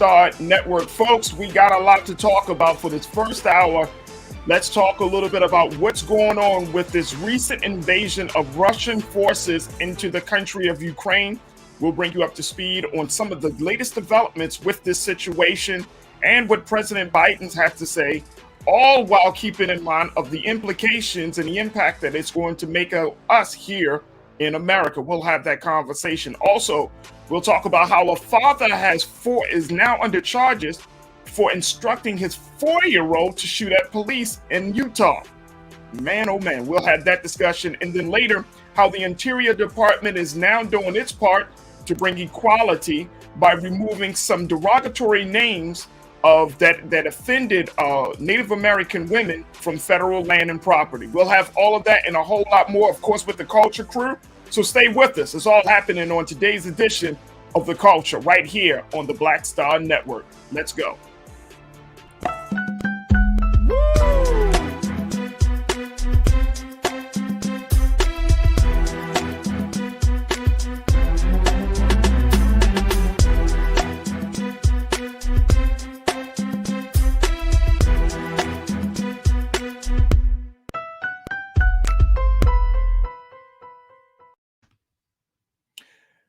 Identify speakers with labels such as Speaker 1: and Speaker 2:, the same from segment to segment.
Speaker 1: Star Network. Folks, we got a lot to talk about for this first hour. Let's talk a little bit about what's going on with this recent invasion of Russian forces into the country of Ukraine. We'll bring you up to speed on some of the latest developments with this situation and what President Biden has to say, all while keeping in mind of the implications and the impact that it's going to make us here in America. We'll have that conversation. Also, we'll talk about how a father is now under charges for instructing his 4-year-old to shoot at police in Utah. Man, oh man, we'll have that discussion. And then later, how the Interior Department is now doing its part to bring equality by removing some derogatory names of that offended Native American women from federal land and property. We'll have all of that and a whole lot more, of course, with the Culture Crew. So stay with us. It's all happening on today's edition of The Culture right here on the Black Star Network. Let's go.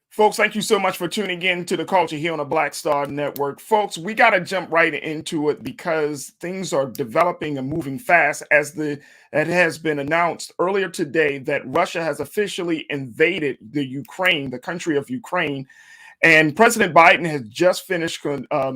Speaker 1: Folks, thank you so much for tuning in to The Culture here on the Black Star Network. Folks, we got to jump right into it because things are developing and moving fast it has been announced earlier today that Russia has officially invaded the country of Ukraine. And President Biden has just finished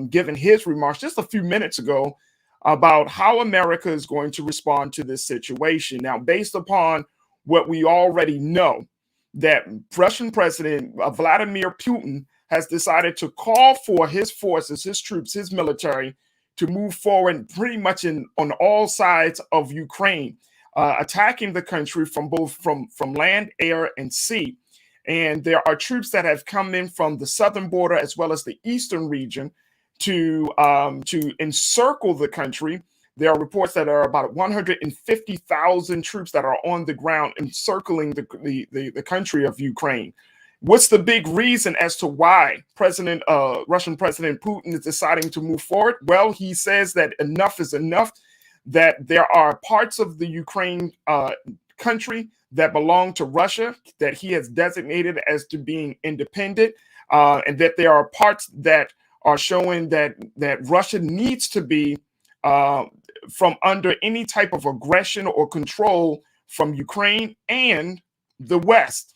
Speaker 1: giving his remarks just a few minutes ago about how America is going to respond to this situation. Now, based upon what we already know, that Russian President Vladimir Putin has decided to call for his forces, his troops, his military to move forward pretty much on all sides of Ukraine, attacking the country from land, air, and sea. And there are troops that have come in from the southern border as well as the eastern region to encircle the country. There are reports that are about 150,000 troops that are on the ground encircling the country of Ukraine. What's the big reason as to why Russian President Putin is deciding to move forward? Well, he says that enough is enough, that there are parts of the Ukraine country that belong to Russia that he has designated as to being independent, and that there are parts that are showing that Russia needs to be from under any type of aggression or control from Ukraine and the West.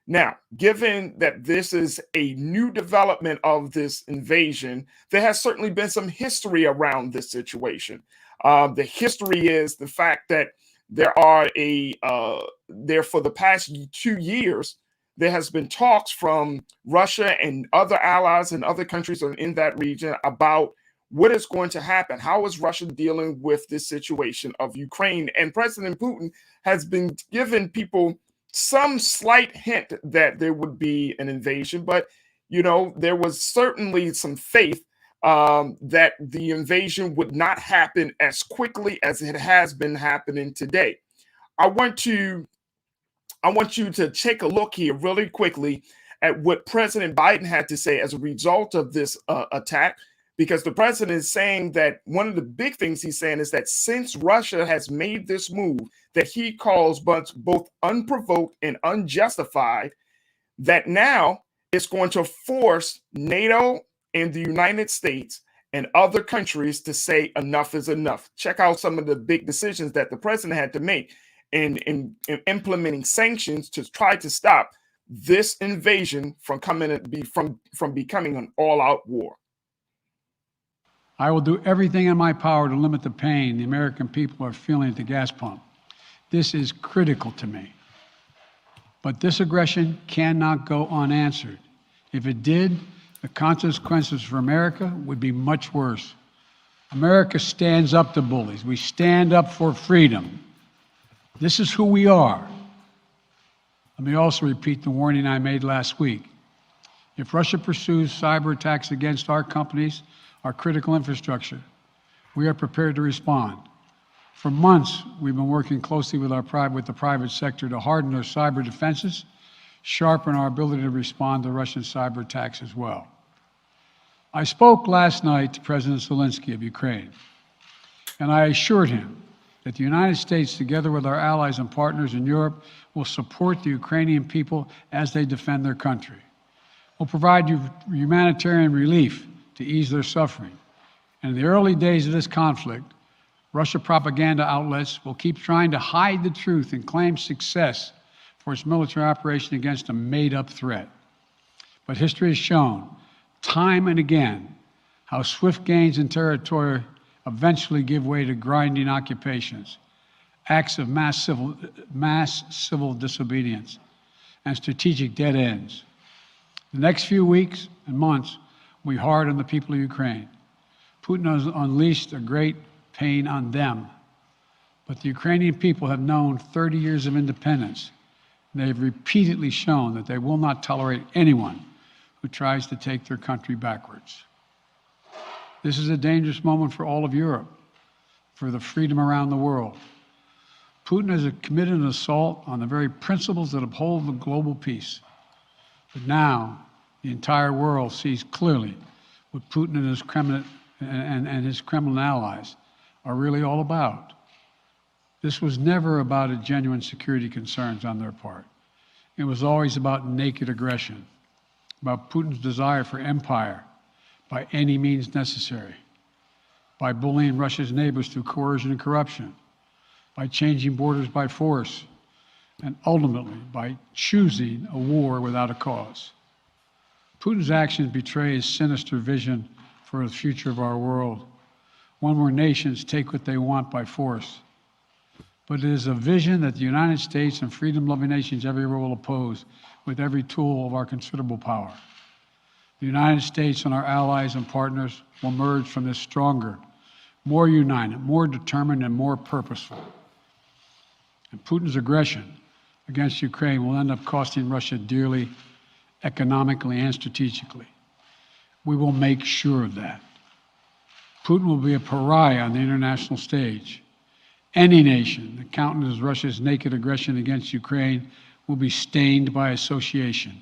Speaker 1: Now, given that this is a new development of this invasion, there has certainly been some history around this situation. The history is the fact that there for the past 2 years, there has been talks from Russia and other allies and other countries in that region about what is going to happen. How is Russia dealing with this situation of Ukraine? And President Putin has been giving people some slight hint that there would be an invasion, but there was certainly some faith that the invasion would not happen as quickly as it has been happening today. I want you to take a look here really quickly at what President Biden had to say as a result of this attack. Because the president is saying that one of the big things he's saying is that since Russia has made this move that he calls both unprovoked and unjustified, that now it's going to force NATO and the United States and other countries to say enough is enough. Check out some of the big decisions that the president had to make in implementing sanctions to try to stop this invasion from becoming an all-out war.
Speaker 2: I will do everything in my power to limit the pain the American people are feeling at the gas pump. This is critical to me. But this aggression cannot go unanswered. If it did, the consequences for America would be much worse. America stands up to bullies. We stand up for freedom. This is who we are. Let me also repeat the warning I made last week. If Russia pursues cyber attacks against our companies, our critical infrastructure, we are prepared to respond. For months, we've been working closely with the private sector to harden our cyber defenses, sharpen our ability to respond to Russian cyber attacks as well. I spoke last night to President Zelensky of Ukraine, and I assured him that the United States, together with our allies and partners in Europe, will support the Ukrainian people as they defend their country. We'll provide humanitarian relief to ease their suffering. And in the early days of this conflict, Russia propaganda outlets will keep trying to hide the truth and claim success for its military operation against a made-up threat. But history has shown, time and again, how swift gains in territory eventually give way to grinding occupations, acts of mass civil disobedience, and strategic dead ends. The next few weeks and months will be hard on the people of Ukraine. Putin has unleashed a great pain on them, but the Ukrainian people have known 30 years of independence. They have repeatedly shown that they will not tolerate anyone who tries to take their country backwards. This is a dangerous moment for all of Europe, for the freedom around the world. Putin has committed an assault on the very principles that uphold the global peace. But now, the entire world sees clearly what Putin and his Kremlin allies are really all about. This was never about a genuine security concerns on their part. It was always about naked aggression, about Putin's desire for empire by any means necessary, by bullying Russia's neighbors through coercion and corruption, by changing borders by force, and ultimately by choosing a war without a cause. Putin's actions betray his sinister vision for the future of our world, one where nations take what they want by force. But it is a vision that the United States and freedom-loving nations everywhere will oppose with every tool of our considerable power. The United States and our allies and partners will emerge from this stronger, more united, more determined, and more purposeful. And Putin's aggression against Ukraine will end up costing Russia dearly, economically and strategically. We will make sure of that. Putin will be a pariah on the international stage. Any nation that countenances Russia's naked aggression against Ukraine will be stained by association.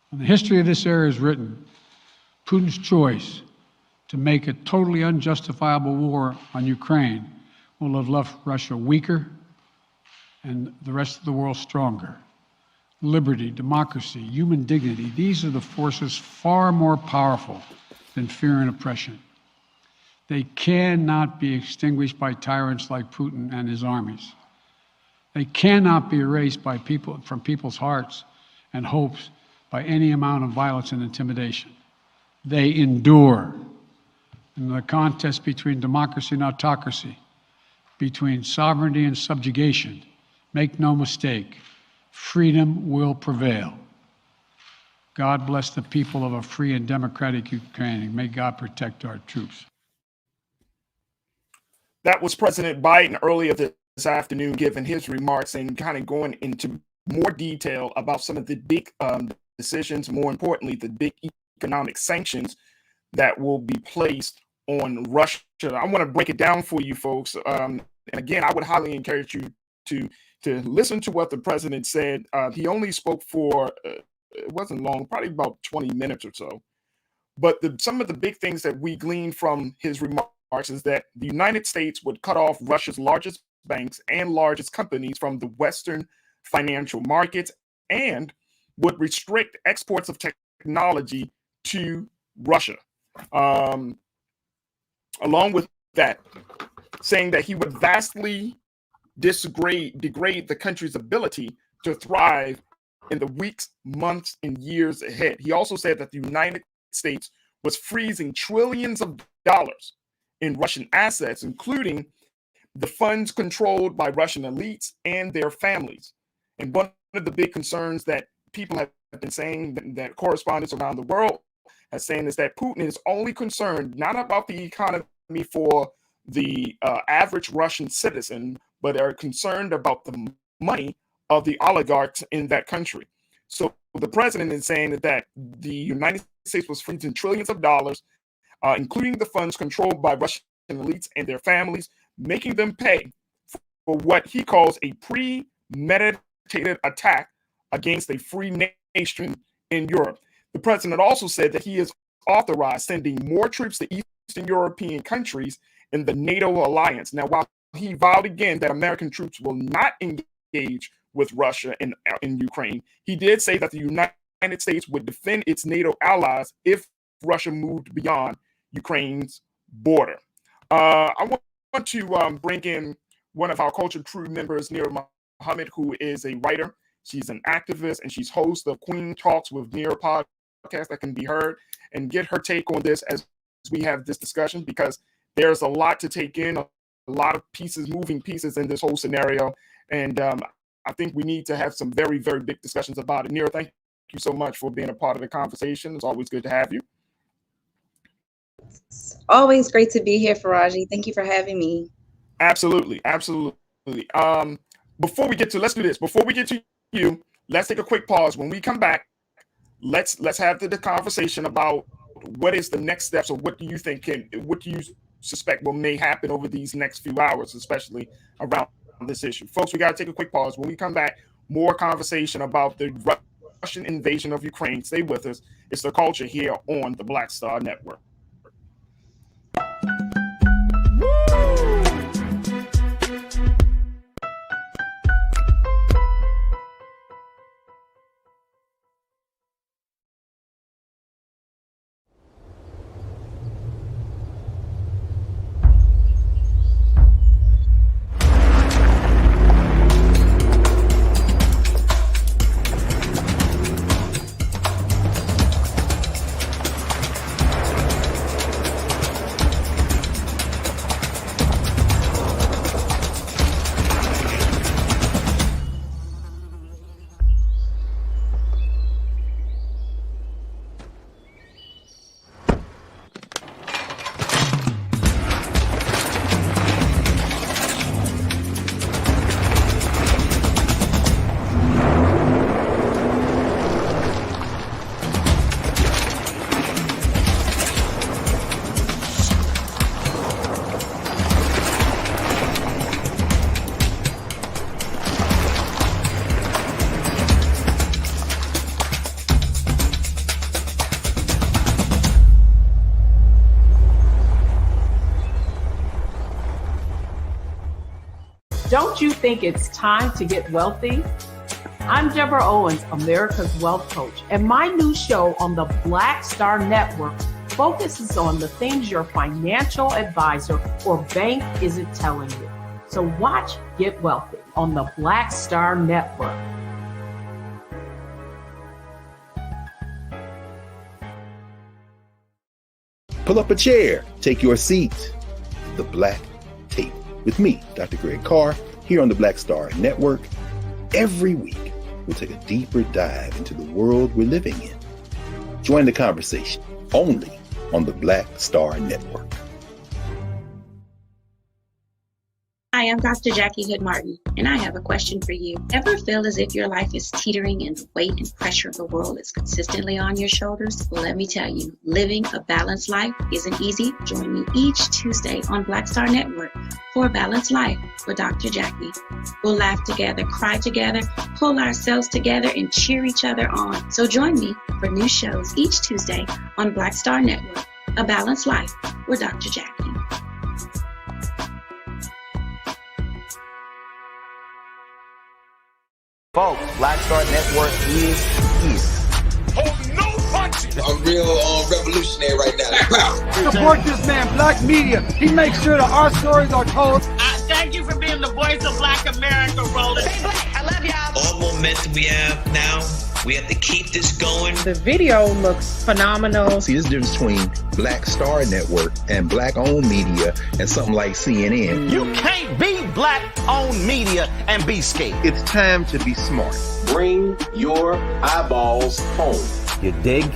Speaker 2: When the history of this era is written, Putin's choice to make a totally unjustifiable war on Ukraine will have left Russia weaker and the rest of the world stronger. Liberty, democracy, human dignity, these are the forces far more powerful than fear and oppression. They cannot be extinguished by tyrants like Putin and his armies. They cannot be erased from people's hearts and hopes by any amount of violence and intimidation. They endure. In the contest between democracy and autocracy, between sovereignty and subjugation, make no mistake, freedom will prevail. God bless the people of a free and democratic Ukraine, and may God protect our troops.
Speaker 1: That was President Biden earlier this afternoon giving his remarks and kind of going into more detail about some of the big decisions, more importantly, the big economic sanctions that will be placed on Russia. I want to break it down for you folks. And again, I would highly encourage you to listen to what the president said. He only spoke for, it wasn't long, probably about 20 minutes or so. But some of the big things that we gleaned from his remarks is that the United States would cut off Russia's largest banks and largest companies from the Western financial markets and would restrict exports of technology to Russia. Along with that, saying that he would vastly degrade the country's ability to thrive in the weeks, months, and years ahead. He also said that the United States was freezing trillions of dollars in Russian assets, including the funds controlled by Russian elites and their families. And one of the big concerns that people have been saying, that correspondents around the world are saying, is that Putin is only concerned not about the economy for the average Russian citizen, but are concerned about the money of the oligarchs in that country. So the president is saying that the United States was freezing trillions of dollars, including the funds controlled by Russian elites and their families, making them pay for what he calls a premeditated attack against a free nation in Europe. The president also said that he is authorized sending more troops to Eastern European countries in the NATO alliance. Now, while he vowed again that American troops will not engage with Russia in Ukraine, he did say that the United States would defend its NATO allies if Russia moved beyond Ukraine's border. I want to bring in one of our Culture Crew members, Nira Muhammad, who is a writer. She's an activist, and she's host of Queen Talks with Nira podcast that can be heard, and get her take on this as we have this discussion, because there's a lot to take in, a lot of moving pieces in this whole scenario. And I think we need to have some very, very big discussions about it. Nira, thank you so much for being a part of the conversation. It's always good to have you.
Speaker 3: It's always great to be here, Farajii. Thank you for having me.
Speaker 1: Absolutely. Absolutely. Before we get to, let's do this. Before we get to you, let's take a quick pause. When we come back, let's have the conversation about what is the next steps, or what do you think what do you suspect may happen over these next few hours, especially around this issue. Folks, we got to take a quick pause. When we come back, more conversation about the Russian invasion of Ukraine. Stay with us. It's The Culture here on the Black Star Network.
Speaker 4: Don't you think it's time to get wealthy? I'm Deborah Owens, America's Wealth Coach, and my new show on the Black Star Network focuses on the things your financial advisor or bank isn't telling you. So watch Get Wealthy on the Black Star Network.
Speaker 5: Pull up a chair, take your seat. The Black Tape with me, Dr. Greg Carr, here on the Black Star Network. Every week, we'll take a deeper dive into the world we're living in. Join the conversation only on the Black Star Network.
Speaker 3: Hi, I'm Dr. Jackie Hood Martin, and I have a question for you. Ever feel as if your life is teetering and the weight and pressure of the world is consistently on your shoulders? Well, let me tell you, living a balanced life isn't easy. Join me each Tuesday on Black Star Network for A Balanced Life with Dr. Jackie. We'll laugh together, cry together, pull ourselves together, and cheer each other on. So join me for new shows each Tuesday on Black Star Network, A Balanced Life with Dr. Jackie.
Speaker 6: Folks, Black Star Network is here.
Speaker 7: Oh, no punches!
Speaker 8: I'm real revolutionary right now.
Speaker 9: Support this man, Black Media. He makes sure that our stories are told.
Speaker 10: Thank you for being the voice of Black America, Roland.
Speaker 11: Stay black. I love y'all.
Speaker 12: All momentum we have now, we have to keep this going.
Speaker 13: The video looks phenomenal.
Speaker 5: See, this difference between Black Star Network and Black-owned media and something like CNN.
Speaker 6: You can't be Black-owned media and be scared.
Speaker 5: It's time to be smart.
Speaker 8: Bring your eyeballs home.
Speaker 6: You dig?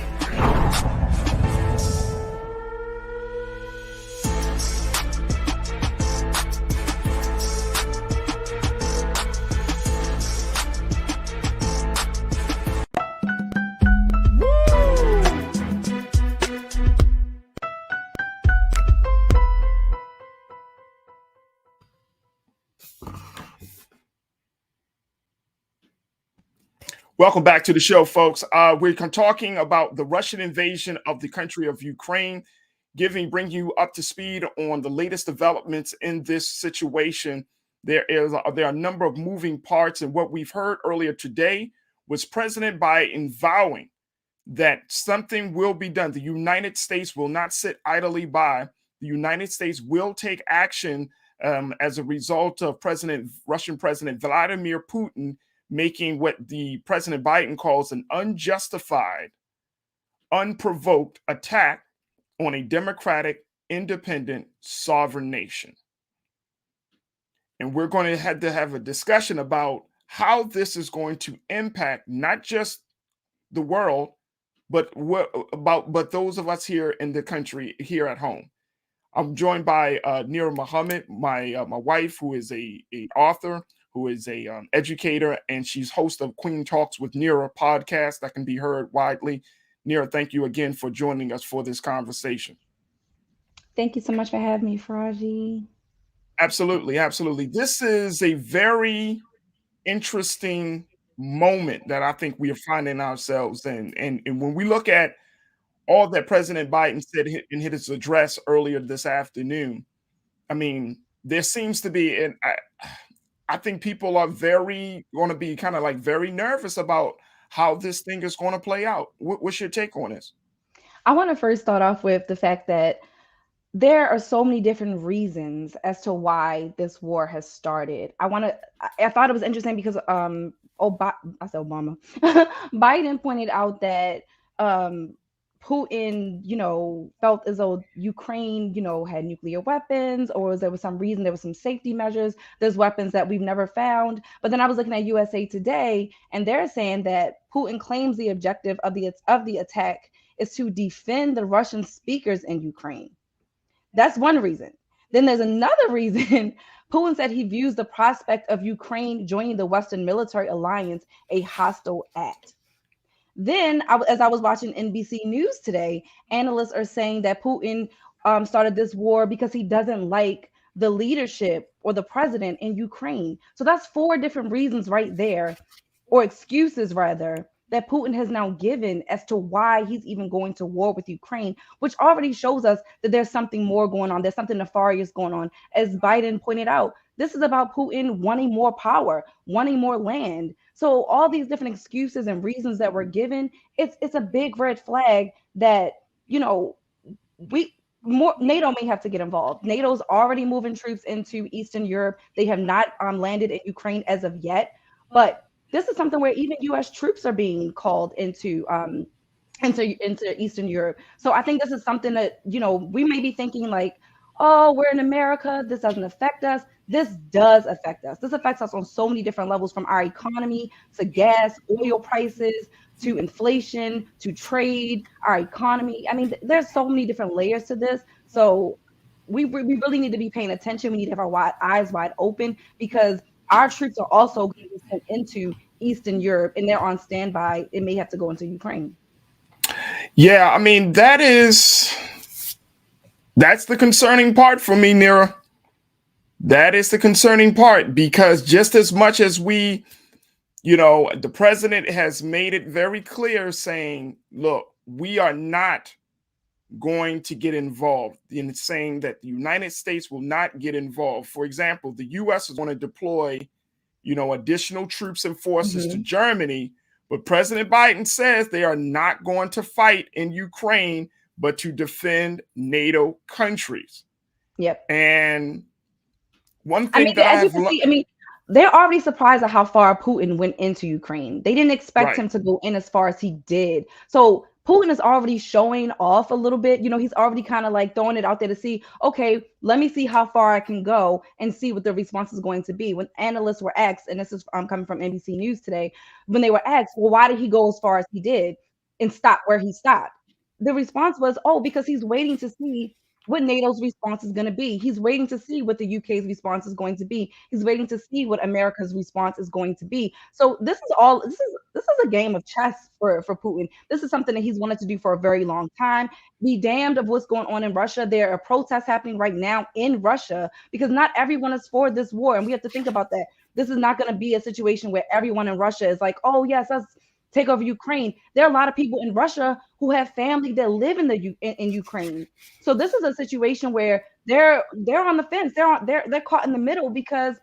Speaker 1: Welcome back to the show, folks. We're talking about the Russian invasion of the country of Ukraine, bring you up to speed on the latest developments in this situation. There are a number of moving parts, and what we've heard earlier today was President Biden vowing that something will be done. The United States will not sit idly by. The United States will take action as a result of Russian President Vladimir Putin making what the President Biden calls an unjustified, unprovoked attack on a democratic, independent, sovereign nation. And we're going to have a discussion about how this is going to impact not just the world, but those of us here in the country, here at home. I'm joined by Nira Muhammad, my wife, who is a author, who is a educator, and she's host of Queen Talks with Nira podcast that can be heard widely. Nira, thank you again for joining us for this conversation.
Speaker 7: Thank you so much for having me, Farajii.
Speaker 1: Absolutely, absolutely. This is a very interesting moment that I think we are finding ourselves in. And when we look at all that President Biden said in his address earlier this afternoon, I mean, there seems to be, and I think people are going to be kind of like very nervous about how this thing is going to play out. What's your take on this?
Speaker 7: I want to first start off with the fact that there are so many different reasons as to why this war has started. I thought it was interesting because I said Obama. Biden pointed out that Putin, felt as though Ukraine, had nuclear weapons, or there was some reason, there was some safety measures. There's weapons that we've never found. But then I was looking at USA Today, and they're saying that Putin claims the objective of the attack is to defend the Russian speakers in Ukraine. That's one reason. Then there's another reason. Putin said he views the prospect of Ukraine joining the Western military alliance a hostile act. Then, as I was watching NBC News today, analysts are saying that Putin started this war because he doesn't like the leadership or the president in Ukraine. So that's 4 different reasons right there, or excuses rather, that Putin has now given as to why he's even going to war with Ukraine, which already shows us that there's something more going on. There's something nefarious going on. As Biden pointed out, this is about Putin wanting more power, wanting more land. So all these different excuses and reasons that were given, it's a big red flag that, NATO may have to get involved. NATO's already moving troops into Eastern Europe. They have not landed in Ukraine as of yet, but this is something where even U.S. troops are being called into Eastern Europe. So I think this is something that, we may be thinking like, oh, we're in America, this doesn't affect us. This does affect us. This affects us on so many different levels, from our economy to gas, oil prices, to inflation, to trade, our economy. I mean, there's so many different layers to this. So we really need to be paying attention. We need to have our eyes wide open, because our troops are also going to be sent into Eastern Europe, and they're on standby. It may have to go into Ukraine.
Speaker 1: Yeah, I mean, that's the concerning part for me, Nira. That is the concerning part, because just as much as the president has made it very clear, saying, look, we are not going to get involved, in saying that the United States will not get involved. For example, the U.S. is going to deploy, additional troops and forces to Germany, but President Biden says they are not going to fight in Ukraine, but to defend NATO countries.
Speaker 7: Yep.
Speaker 1: And one thing
Speaker 7: they're already surprised at how far Putin went into Ukraine. They didn't expect him to go in as far as he did. So Putin is already showing off a little bit. He's already kind of like throwing it out there to see, okay, let me see how far I can go and see what the response is going to be. When analysts were asked, and this is coming from NBC News today, when they were asked, well, why did he go as far as he did and stop where he stopped? The response was, because he's waiting to see what NATO's response is going to be. He's waiting to see what the UK's response is going to be. He's waiting to see what America's response is going to be. So this is a game of chess for Putin. This is something that he's wanted to do for a very long time. Be damned of what's going on in Russia. There are protests happening right now in Russia, because not everyone is for this war. And we have to think about that. This is not going to be a situation where everyone in Russia is like, oh, yes, take over Ukraine. There are a lot of people in Russia who have family that live in in Ukraine. So this is a situation where they're on the fence. They're caught in the middle because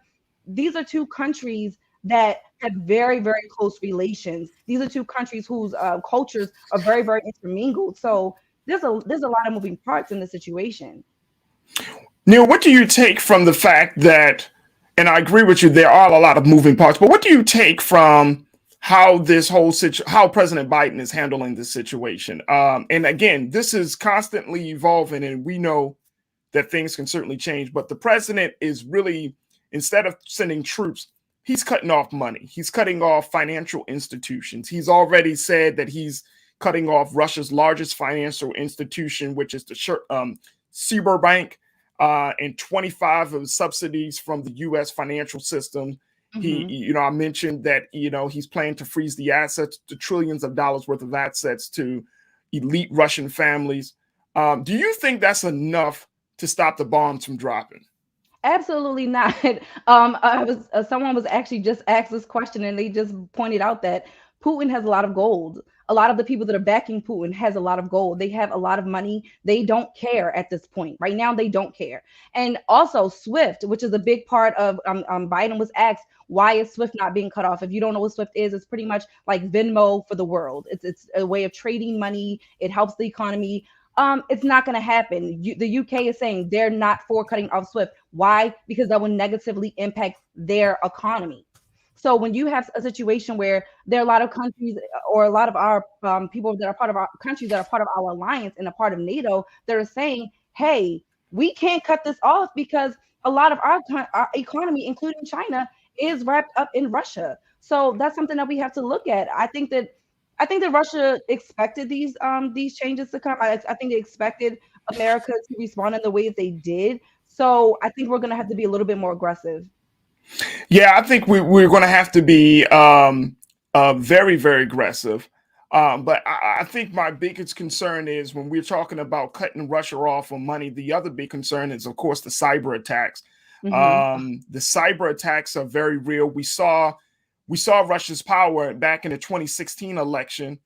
Speaker 7: these are two countries that have very, very close relations. These are two countries whose cultures are very, very intermingled. So there's a lot of moving parts in the situation.
Speaker 1: Neil, what do you take from the fact that, and I agree with you, there are a lot of moving parts, but what do you take from how this whole how President Biden is handling this situation? And again, this is constantly evolving, and we know that things can certainly change, but the president is really, instead of sending troops, he's cutting off money. He's cutting off financial institutions. He's already said that he's cutting off Russia's largest financial institution, which is the Cyberbank, and 25 of subsidies from the U.S. financial system.
Speaker 7: Mm-hmm.
Speaker 1: I mentioned that, he's planning to freeze the assets, the trillions of dollars worth of assets to elite Russian families. Do you think that's enough to stop the bombs from dropping?
Speaker 7: Absolutely not. Someone was actually just asked this question, and they just pointed out that Putin has a lot of gold. A lot of the people that are backing Putin has a lot of gold. They have a lot of money. They don't care at this point. Right now, they don't care. And also SWIFT, which is a big part of Biden was asked, why is SWIFT not being cut off? If you don't know what SWIFT is, it's pretty much like Venmo for the world. It's a way of trading money. It helps the economy. It's not going to happen. The UK is saying they're not for cutting off SWIFT. Why? Because that will negatively impact their economy. So when you have a situation where there are a lot of countries or a lot of our people that are part of our countries that are part of our alliance and a part of NATO, that are saying, hey, we can't cut this off because a lot of our economy, including China, is wrapped up in Russia. So that's something that we have to look at. I think that Russia expected these changes to come. I think they expected America to respond in the ways they did. So I think we're going to have to be a little bit more aggressive.
Speaker 1: Yeah, I think we're going to have to be very, very aggressive. But I think my biggest concern is when we're talking about cutting Russia off on money, the other big concern is, of course, the cyber attacks. Mm-hmm. The cyber attacks are very real. We saw Russia's power back in the 2016 election.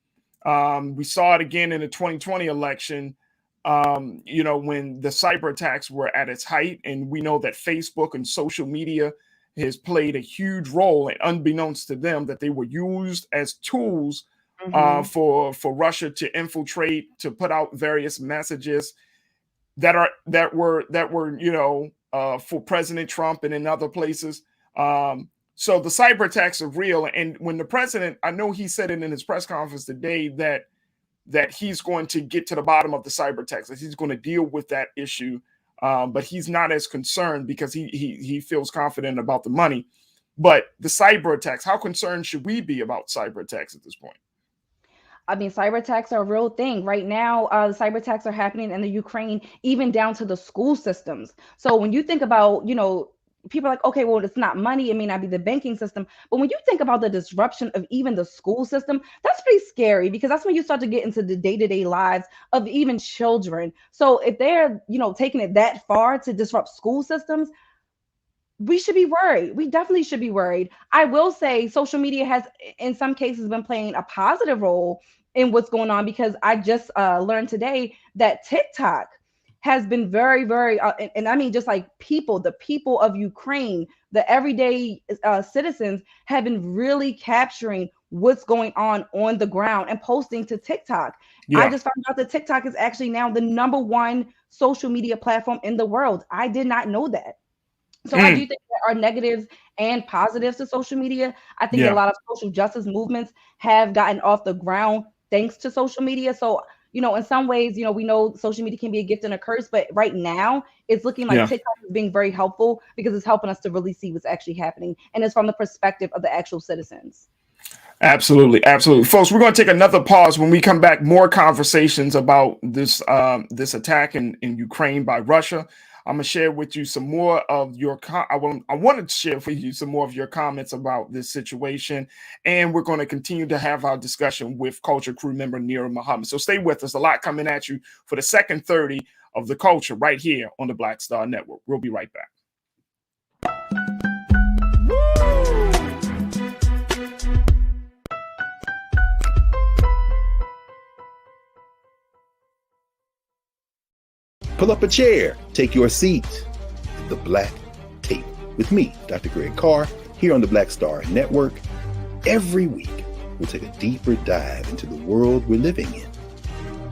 Speaker 1: We saw it again in the 2020 election, when the cyber attacks were at its height. And we know that Facebook and social media has played a huge role, and unbeknownst to them, that they were used as tools for Russia to infiltrate, to put out various messages that were for President Trump and in other places. So the cyber attacks are real. And when the president, I know he said it in his press conference today that he's going to get to the bottom of the cyber attacks, that he's going to deal with that issue. But he's not as concerned because he feels confident about the money. But the cyber attacks, how concerned should we be about cyber attacks at this point?
Speaker 7: I mean, cyber attacks are a real thing. Right now, the cyber attacks are happening in the Ukraine, even down to the school systems. So when you think about, people are like, okay, well, it's not money. It may not be the banking system. But when you think about the disruption of even the school system, that's pretty scary, because that's when you start to get into the day-to-day lives of even children. So if they're, taking it that far to disrupt school systems, we should be worried. We definitely should be worried. I will say social media has, in some cases, been playing a positive role in what's going on, because I just learned today that TikTok has been very, very, and I mean, just like the people of Ukraine, the everyday citizens have been really capturing what's going on the ground and posting to TikTok. Yeah. I just found out that TikTok is actually now the #1 social media platform in the world. I did not know that. So I do think there are negatives and positives to social media. I think a lot of social justice movements have gotten off the ground thanks to social media. So, in some ways, we know social media can be a gift and a curse, but right now it's looking like TikTok is being very helpful, because it's helping us to really see what's actually happening. And it's from the perspective of the actual citizens.
Speaker 1: Absolutely. Absolutely. Folks, we're going to take another pause. When we come back, more conversations about this attack in Ukraine by Russia. I'm going to share with you some more of your I wanted to share with you some more of your comments about this situation. And we're going to continue to have our discussion with Culture crew member Neil Muhammad. So stay with us. A lot coming at you for the second 30 of the Culture right here on the Black Star Network. We'll be right back.
Speaker 5: Pull up a chair, take your seat. The Black Tape with me, Dr. Greg Carr, here on the Black Star Network. Every week, we'll take a deeper dive into the world we're living in.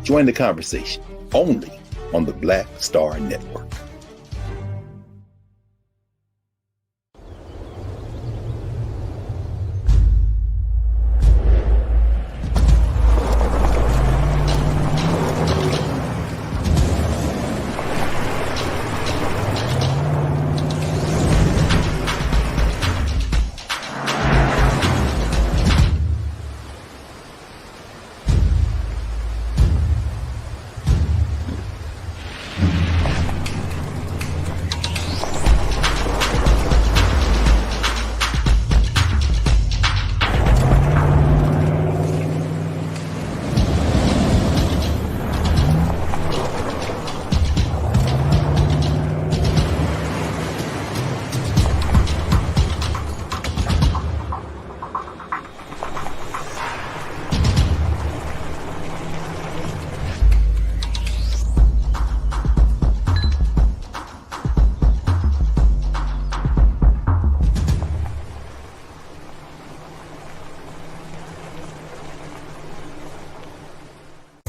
Speaker 5: Join the conversation only on the Black Star Network.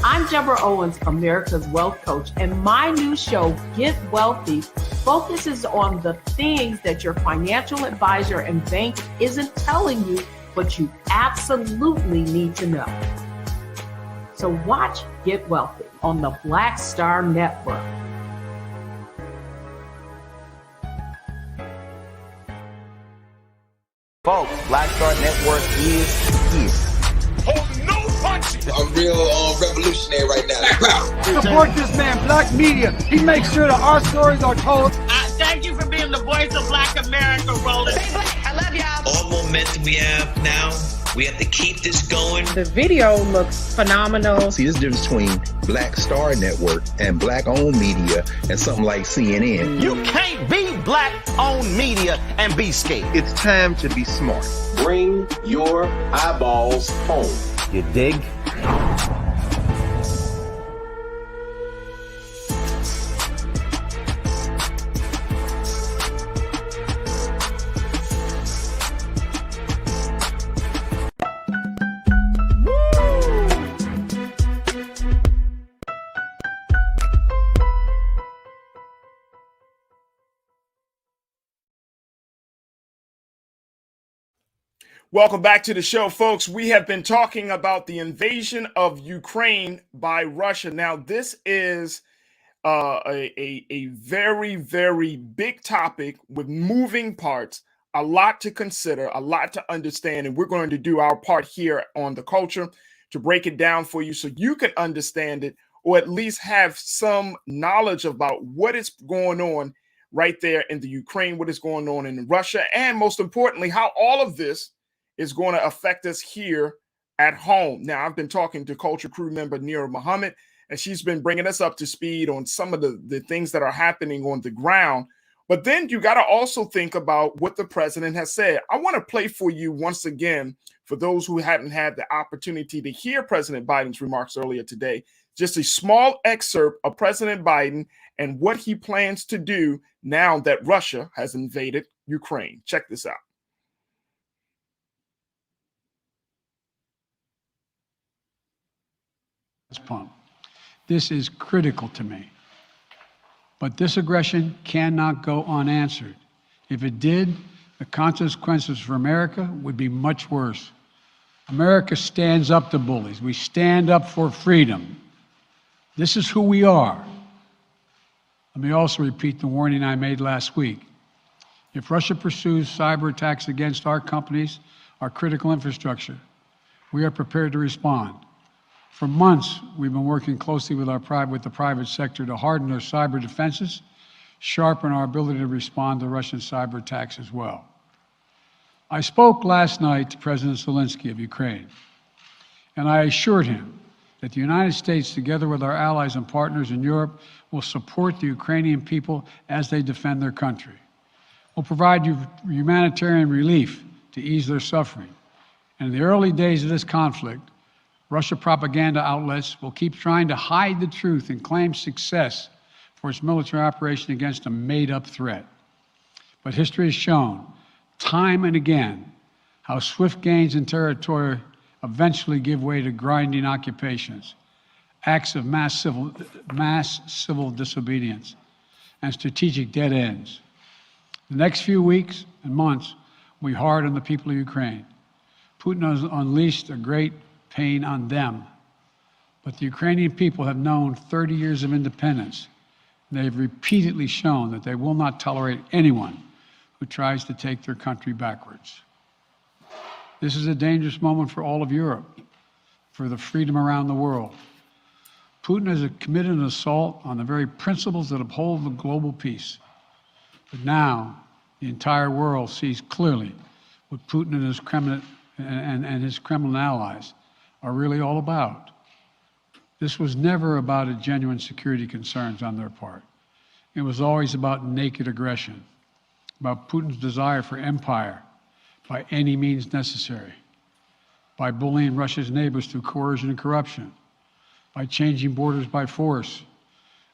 Speaker 4: I'm Deborah Owens, America's Wealth Coach, and my new show, Get Wealthy, focuses on the things that your financial advisor and bank isn't telling you, but you absolutely need to know. So watch Get Wealthy on the Black Star Network.
Speaker 6: Folks, Black Star Network is here.
Speaker 8: Oh, no punches! I'm real revolutionary right now.
Speaker 9: Support this man, Black Media. He makes sure that our stories are told.
Speaker 10: Thank you for being the voice of Black America, Roland.
Speaker 13: Stay black. I love y'all.
Speaker 12: All momentum we have now, we have to keep this going.
Speaker 13: The video looks phenomenal.
Speaker 5: See, there's a difference between Black Star Network and Black-owned media and something like CNN.
Speaker 6: You can't be Black-owned media and be scared.
Speaker 5: It's time to be smart.
Speaker 8: Bring your eyeballs home.
Speaker 6: You dig?
Speaker 1: Welcome back to the show, folks. We have been talking about the invasion of Ukraine by Russia. Now, this is a very, very big topic with moving parts, a lot to consider, a lot to understand, and we're going to do our part here on The Culture to break it down for you so you can understand it, or at least have some knowledge about what is going on right there in the Ukraine, what is going on in Russia, and most importantly, how all of this is going to affect us here at home. Now, I've been talking to Culture crew member Nira Muhammad, and she's been bringing us up to speed on some of the things that are happening on the ground. But then you got to also think about what the president has said. I want to play for you once again, for those who haven't had the opportunity to hear President Biden's remarks earlier today, just a small excerpt of President Biden and what he plans to do now that Russia has invaded Ukraine. Check this out.
Speaker 2: Pump. This is critical to me. But this aggression cannot go unanswered. If it did, the consequences for America would be much worse. America stands up to bullies. We stand up for freedom. This is who we are. Let me also repeat the warning I made last week. If Russia pursues cyber attacks against our companies, our critical infrastructure, we are prepared to respond. For months, we've been working closely with the private sector to harden our cyber defenses, sharpen our ability to respond to Russian cyber attacks as well. I spoke last night to President Zelensky of Ukraine, and I assured him that the United States, together with our allies and partners in Europe, will support the Ukrainian people as they defend their country. We'll provide humanitarian relief to ease their suffering. And in the early days of this conflict, Russia propaganda outlets will keep trying to hide the truth and claim success for its military operation against a made-up threat. But history has shown, time and again, how swift gains in territory eventually give way to grinding occupations, acts of mass civil disobedience, and strategic dead ends. The next few weeks and months will be hard on the people of Ukraine. Putin has unleashed a great pain on them, but the Ukrainian people have known 30 years of independence. They've repeatedly shown that they will not tolerate anyone who tries to take their country backwards. This is a dangerous moment for all of Europe, for the freedom around the world. Putin has committed an assault on the very principles that uphold the global peace. But now, the entire world sees clearly what Putin and his Kremlin allies are really all about. This was never about a genuine security concerns on their part. It was always about naked aggression, about Putin's desire for empire by any means necessary, by bullying Russia's neighbors through coercion and corruption, by changing borders by force,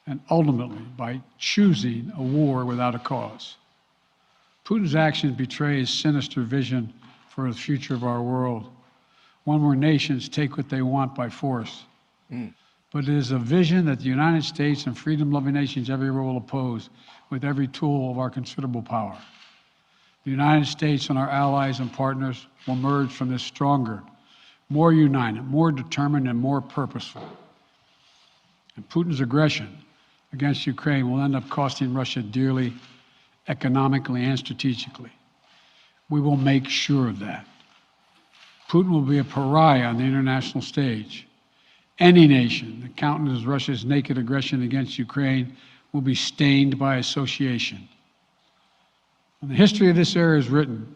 Speaker 2: and ultimately by choosing a war without a cause. Putin's actions betray his sinister vision for the future of our world, one where nations take what they want by force. But it is a vision that the United States and freedom-loving nations everywhere will oppose with every tool of our considerable power. The United States and our allies and partners will emerge from this stronger, more united, more determined, and more purposeful. And Putin's aggression against Ukraine will end up costing Russia dearly, economically and strategically. We will make sure of that. Putin will be a pariah on the international stage. Any nation that countenances Russia's naked aggression against Ukraine will be stained by association. When the history of this era is written,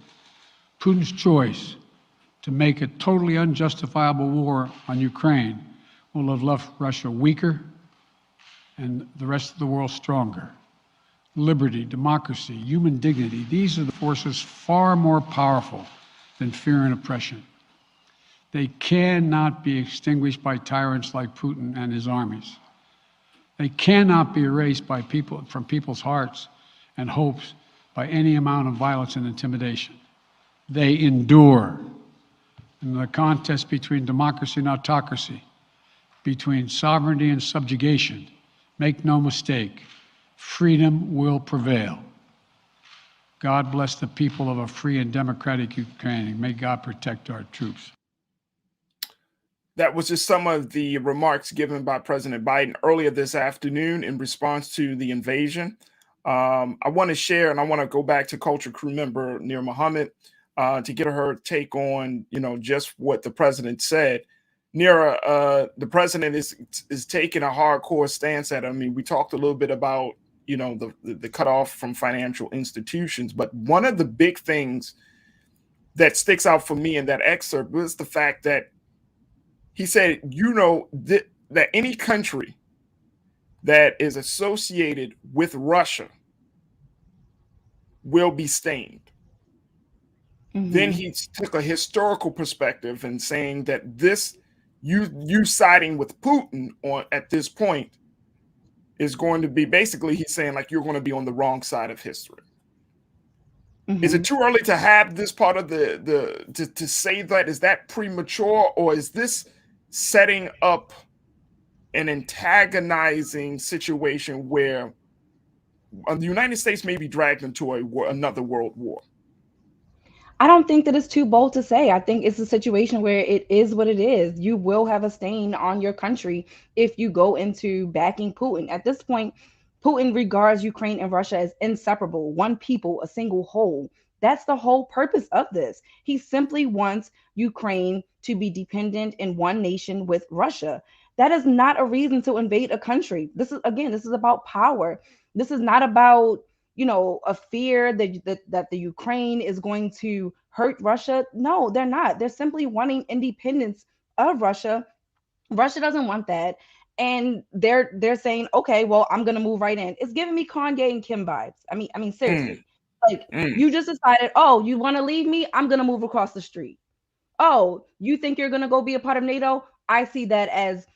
Speaker 2: Putin's choice to make a totally unjustifiable war on Ukraine will have left Russia weaker and the rest of the world stronger. Liberty, democracy, human dignity, these are the forces far more powerful than fear and oppression. They cannot be extinguished by tyrants like Putin and his armies. They cannot be erased by from people's hearts and hopes by any amount of violence and intimidation. They endure. In the contest between democracy and autocracy, between sovereignty and subjugation, make no mistake, freedom will prevail. God bless the people of a free and democratic Ukraine. May God protect our troops.
Speaker 1: That was just some of the remarks given by President Biden earlier this afternoon in response to the invasion. I want to share, and I want to go back to Culture Crew member Nir Muhammad to get her take on, just what the president said. Nira, the president is taking a hardcore stance at it. I mean, we talked a little bit about, the cutoff from financial institutions, but one of the big things that sticks out for me in that excerpt was the fact that he said, that any country that is associated with Russia will be stained. Mm-hmm. Then he took a historical perspective and saying that this, you siding with Putin at this point is going to be, basically he's saying like you're going to be on the wrong side of history. Mm-hmm. Is it too early to have this part of to say that? Is that premature, or is this setting up an antagonizing situation where the United States may be dragged into another world war?
Speaker 7: I don't think that it's too bold to say. I think it's a situation where it is what it is. You will have a stain on your country if you go into backing Putin. At this point, Putin regards Ukraine and Russia as inseparable, one people, a single whole. That's the whole purpose of this. He simply wants Ukraine to be dependent in one nation with Russia. That is not a reason to invade a country. This is about power. This is not about, a fear that the Ukraine is going to hurt Russia. No, they're not. They're simply wanting independence of Russia. Russia doesn't want that. And they're saying, okay, well, I'm going to move right in. It's giving me Kanye and Kim vibes. I mean, seriously. You just decided, oh, you want to leave me? I'm going to move across the street. Oh, you think you're going to go be a part of NATO? I see that as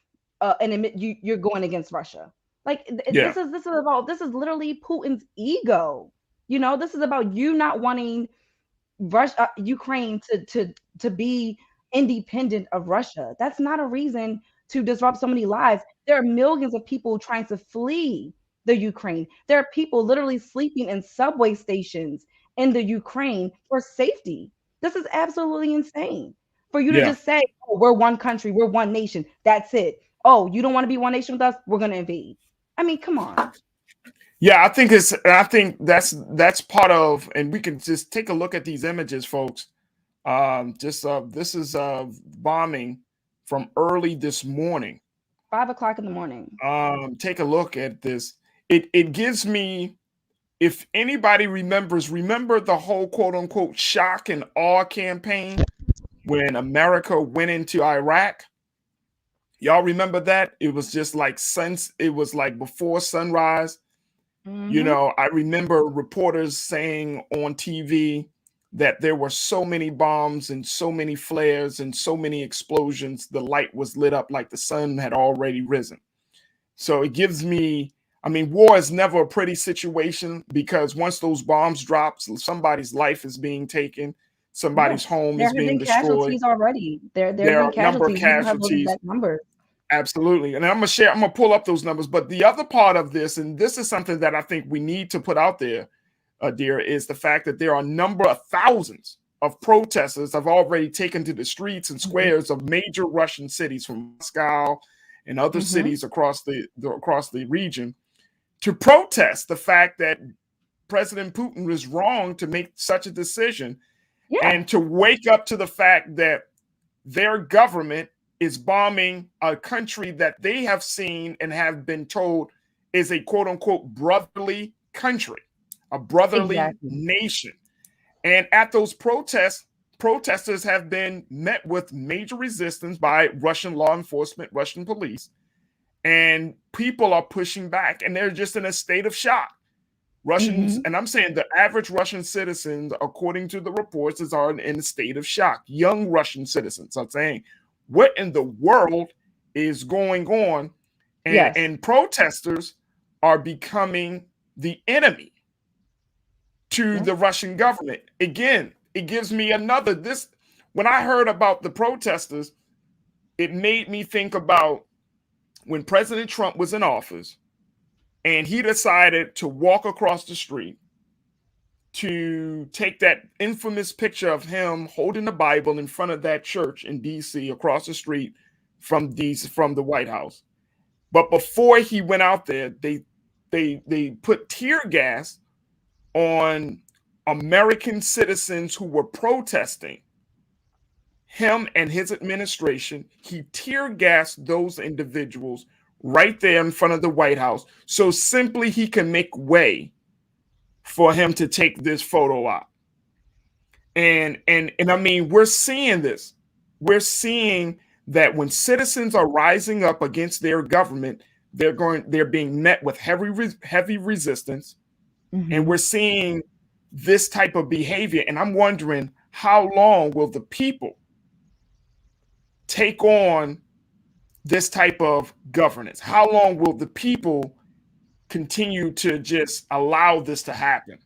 Speaker 7: you're going against Russia. Like
Speaker 1: Yeah.
Speaker 7: this is literally Putin's ego. This is about you not wanting Ukraine to be independent of Russia. That's not a reason to disrupt so many lives. There are millions of people trying to flee the Ukraine. There are people literally sleeping in subway stations in the Ukraine for safety. This is absolutely insane. For you to
Speaker 1: Yeah.
Speaker 7: just say, "Oh, we're one country, we're one nation. That's it. Oh, you don't want to be one nation with us? We're going to invade." I mean, come on.
Speaker 1: Yeah, I think that's part of, and we can just take a look at these images, folks. Just this is bombing from early this morning.
Speaker 7: 5 o'clock in the morning.
Speaker 1: Take a look at this. It gives me, if anybody remember the whole quote unquote shock and awe campaign when America went into Iraq. Y'all remember that? It was just like it was like before sunrise. I remember reporters saying on TV that there were so many bombs and so many flares and so many explosions, the light was lit up like the sun had already risen. So it gives me, I mean, war is never a pretty situation, because once those bombs drop, somebody's life is being taken, somebody's home
Speaker 7: There
Speaker 1: is
Speaker 7: have
Speaker 1: being
Speaker 7: been
Speaker 1: destroyed.
Speaker 7: casualties already. There have
Speaker 1: There
Speaker 7: been
Speaker 1: are a number of
Speaker 7: casualties. We don't have those
Speaker 1: casualties.
Speaker 7: exact numbers.
Speaker 1: Absolutely. And I'm going to pull up those numbers. But the other part of this, and this is something that I think we need to put out there, dear, is the fact that there are a number of thousands of protesters have already taken to the streets and squares of major Russian cities, from Moscow and other cities across the region, to protest the fact that President Putin was wrong to make such a decision, and to wake up to the fact that their government is bombing a country that they have seen and have been told is a quote unquote brotherly country, a brotherly nation. And at those protests, protesters have been met with major resistance by Russian law enforcement, Russian police, and people are pushing back, and they're just in a state of shock. Russians, and I'm saying the average Russian citizens, according to the reports, are in a state of shock. Young Russian citizens are saying, what in the world is going on? And protesters are becoming the enemy to the Russian government. Again, it gives me when I heard about the protesters, it made me think about when President Trump was in office and he decided to walk across the street to take that infamous picture of him holding the Bible in front of that church in DC across the street from the White House. But before he went out there, they put tear gas on American citizens who were protesting him and his administration. He tear gassed those individuals right there in front of the White House, so simply he can make way for him to take this photo out. And I mean, we're seeing this. We're seeing that when citizens are rising up against their government, they're being met with heavy resistance. And we're seeing this type of behavior. And I'm wondering, how long will the people take on this type of governance? How long will the people continue to just allow this to happen?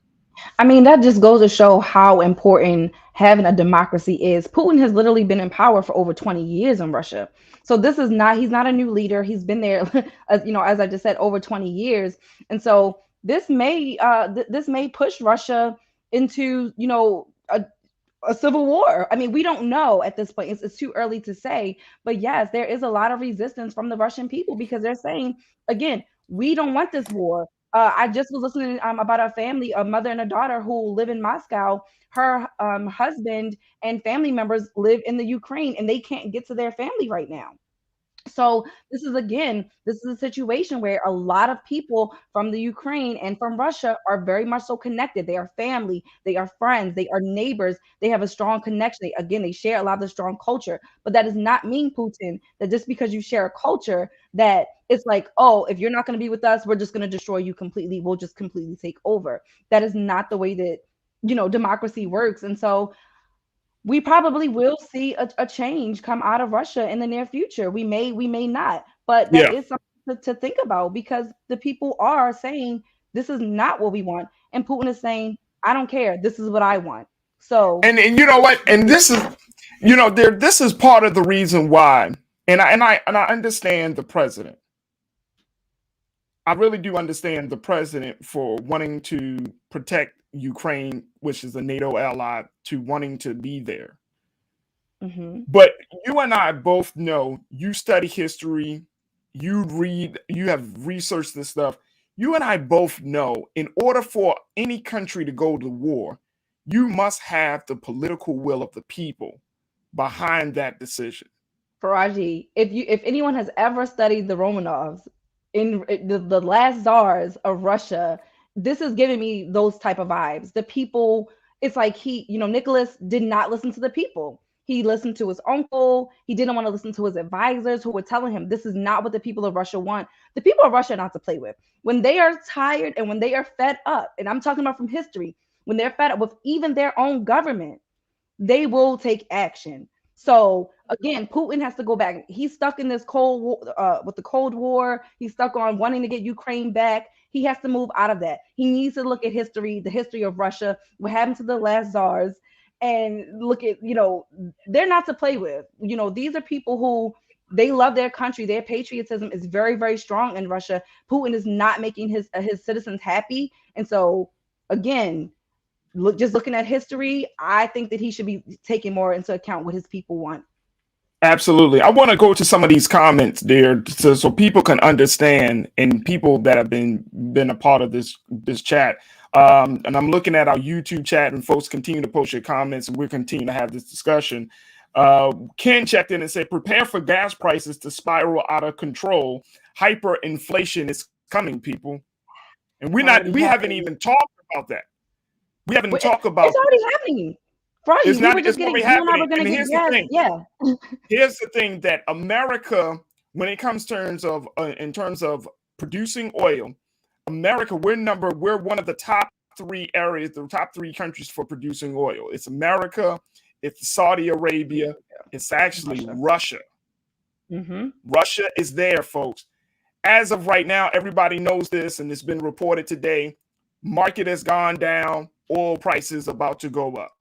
Speaker 7: I mean, that just goes to show how important having a democracy is. Putin has literally been in power for over 20 years in Russia. So he's not a new leader. He's been there, as I just said, over 20 years. And so this may push Russia into, a civil war. I mean, we don't know at this point. It's too early to say. But yes, there is a lot of resistance from the Russian people, because they're saying, again, we don't want this war. I just was listening about a mother and a daughter who live in Moscow. Her husband and family members live in the Ukraine, and they can't get to their family right now. So this is a situation where a lot of people from the Ukraine and from Russia are very much so connected. They are family, they are friends, they are neighbors. They have a strong connection. They share a lot of the strong culture. But that does not mean, Putin, that just because you share a culture, that it's like, oh, if you're not going to be with us, we're just going to destroy you completely. We'll just completely take over. That is not the way that, democracy works. And so we probably will see a change come out of Russia in the near future. We may not, but that is something to think about, because the people are saying this is not what we want, and Putin is saying, I don't care, this is what I want. So
Speaker 1: and you know what? And this is, this is part of the reason why. And I understand the president. I really do understand the president for wanting to protect Ukraine, which is a NATO ally, to wanting to be there.
Speaker 7: Mm-hmm.
Speaker 1: But you and I both know, you study history, you read, you have researched this stuff. You and I both know, in order for any country to go to war, you must have the political will of the people behind that decision.
Speaker 7: Farajii, if anyone has ever studied the Romanovs, in the last czars of Russia, this is giving me those type of vibes. The people, it's like Nicholas did not listen to the people. He listened to his uncle. He didn't want to listen to his advisors who were telling him this is not what the people of Russia want. The people of Russia are not to play with. When they are tired and when they are fed up, and I'm talking about from history, when they're fed up with even their own government, they will take action. So again, Putin has to go back. He's stuck in this Cold War, with the Cold War. He's stuck on wanting to get Ukraine back. He has to move out of that. He needs to look at history, the history of Russia, what happened to the last czars, and look at, they're not to play with. These are people who, they love their country. Their patriotism is very, very strong in Russia. Putin is not making his citizens happy. And so again, just looking at history, I think that he should be taking more into account what his people want.
Speaker 1: Absolutely. I want to go to some of these comments there so people can understand, and people that have been a part of this chat. And I'm looking at our YouTube chat, and folks continue to post your comments, and we're continuing to have this discussion. Ken checked in and said, prepare for gas prices to spiral out of control. Hyperinflation is coming, people. And we haven't even talked about that. We haven't talked about
Speaker 7: it's already happening. Friday,
Speaker 1: it's not already happening. And here's the thing.
Speaker 7: Yeah.
Speaker 1: Here's the thing, that America, when it comes in terms of producing oil, America, we're one of the top 3 areas, the top 3 countries for producing oil. It's America, it's Saudi Arabia, it's actually Russia.
Speaker 7: Mm-hmm.
Speaker 1: Russia is there, folks. As of right now, everybody knows this, and it's been reported today. Market has gone down. Oil prices about to go up.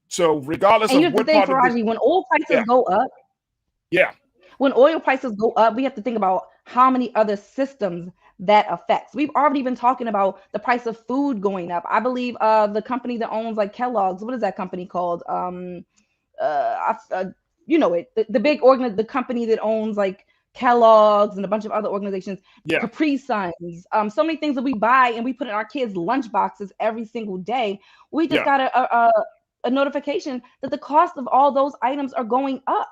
Speaker 1: So regardless of what part of
Speaker 7: when oil prices go up, when oil prices go up, we have to think about how many other systems that affects. We've already been talking about the price of food going up. I believe the company that owns like Kellogg's, what is that company called? The big the company that owns like Kellogg's and a bunch of other organizations, Capri Suns, so many things that we buy and we put in our kids' lunch boxes every single day. We just got a notification that the cost of all those items are going up.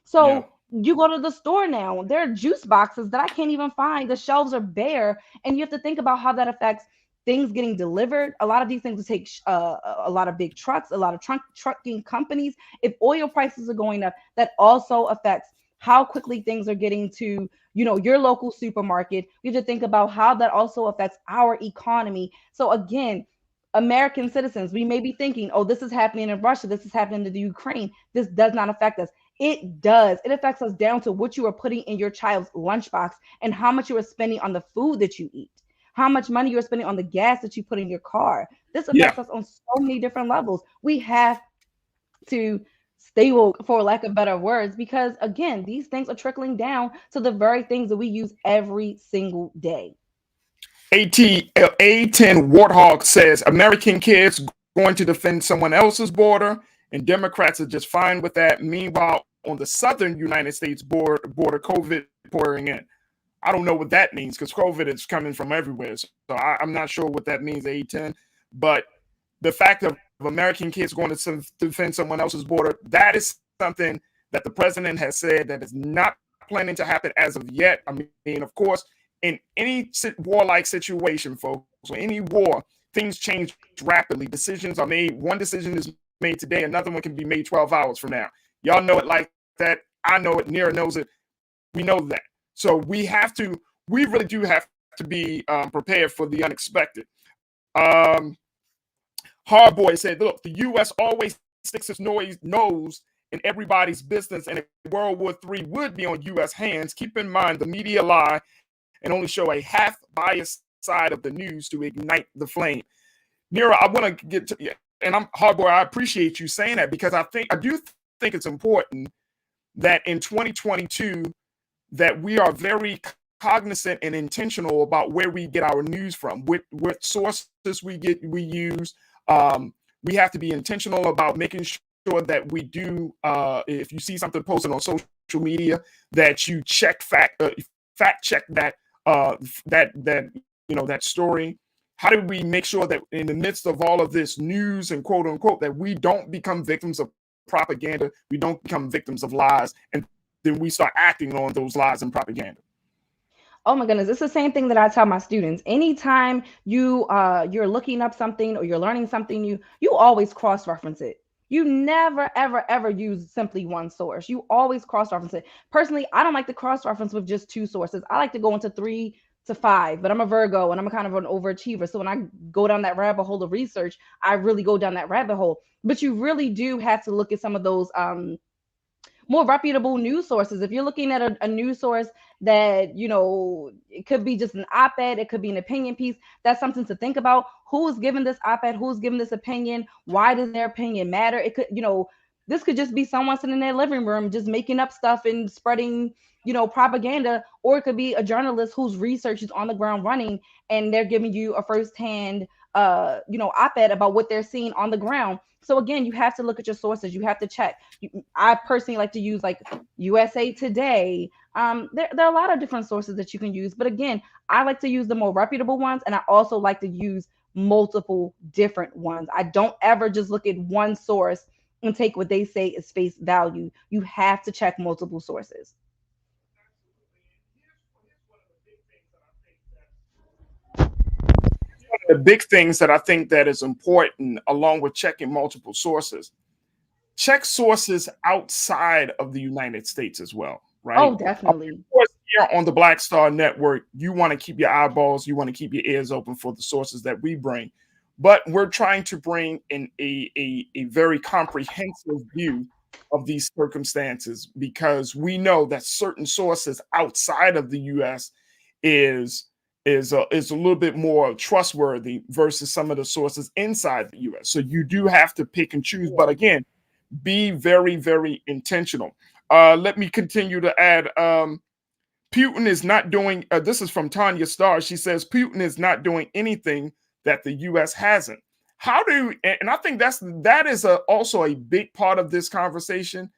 Speaker 7: So you go to the store now, there are juice boxes that I can't even find. The shelves are bare, and you have to think about how that affects things getting delivered. A lot of these things will take a lot of big trucks, a lot of trucking companies. If oil prices are going up, that also affects how quickly things are getting to, your local supermarket. You have to think about how that also affects our economy. So again, American citizens, we may be thinking, oh, this is happening in Russia, this is happening in the Ukraine. This does not affect us. It does. It affects us down to what you are putting in your child's lunchbox and how much you are spending on the food that you eat, how much money you're spending on the gas that you put in your car. This affects us on so many different levels. We have to stay woke, for lack of better words, because again, these things are trickling down to the very things that we use every single day.
Speaker 1: A10 Warthog says American kids going to defend someone else's border, and Democrats are just fine with that. Meanwhile, on the southern United States border, COVID pouring in. I don't know what that means, because COVID is coming from everywhere. So I'm not sure what that means, A10. But the fact of American kids going to defend someone else's border, that is something that the president has said that is not planning to happen as of yet. I mean, of course, in any warlike situation, folks, or any war, things change rapidly. Decisions are made. One decision is made today, another one can be made 12 hours from now. Y'all know it like that. I know it. Nira knows it. We know that. So we really do have to be prepared for the unexpected. Hardboy said, look, the U.S. always sticks its nose in everybody's business and World War III would be on U.S. hands, keep in mind the media lie and only show a half biased side of the news to ignite the flame. Nira, I want to get to you, and I'm Hardboy. I appreciate you saying that because I do think it's important that in 2022 that we are very cognizant and intentional about where we get our news from, what sources we use. We have to be intentional about making sure that we do. If you see something posted on social media, that you fact check that that story. How do we make sure that in the midst of all of this news and quote unquote that we don't become victims of propaganda, we don't become victims of lies, and then we start acting on those lies and propaganda?
Speaker 7: Oh my goodness, it's the same thing that I tell my students. Anytime you're looking up something or you're learning something new, you always cross-reference it. You never, ever, ever use simply one source. You always cross-reference it. Personally, I don't like to cross-reference with just two sources. I like to go into 3 to 5, but I'm a Virgo and I'm a kind of an overachiever. So when I go down that rabbit hole of research, I really go down that rabbit hole. But you really do have to look at some of those more reputable news sources. If you're looking at a news source that, you know, it could be just an op-ed, it could be an opinion piece, that's something to think about. Who's given this op-ed? Who's given this opinion? Why does their opinion matter? It could, you know, this could just be someone sitting in their living room just making up stuff and spreading, you know, propaganda, or it could be a journalist whose research is on the ground running and they're giving you a firsthand op-ed about what they're seeing on the ground. So again, you have to look at your sources. You have to check. I personally like to use like USA Today. There are a lot of different sources that you can use. But again, I like to use the more reputable ones. And I also like to use multiple different ones. I don't ever just look at one source and take what they say as face value. You have to check multiple sources.
Speaker 1: The big things that I think that is important, along with checking multiple sources, check sources outside of the United States as well, right?
Speaker 7: Oh, definitely.
Speaker 1: Of course, here on the Black Star Network, you want to keep your eyeballs, you want to keep your ears open for the sources that we bring, but we're trying to bring in a very comprehensive view of these circumstances because we know that certain sources outside of the U.S. is a little bit more trustworthy versus some of the sources inside the U.S. So you do have to pick and choose. But again, be very, very intentional. Let me continue to add. Putin is not doing. This is from Tanya Starr. She says Putin is not doing anything that the U.S. hasn't. How do? And I think that is also a big part of this conversation,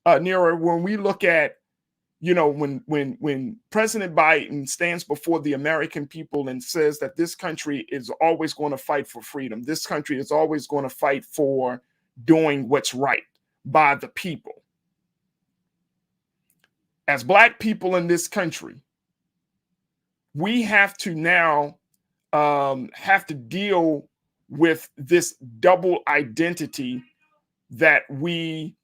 Speaker 1: Nira. When we look at, you know, when President Biden stands before the American people and says that this country is always going to fight for freedom, this country is always going to fight for doing what's right by the people. As Black people in this country, we have to now have to deal with this double identity that we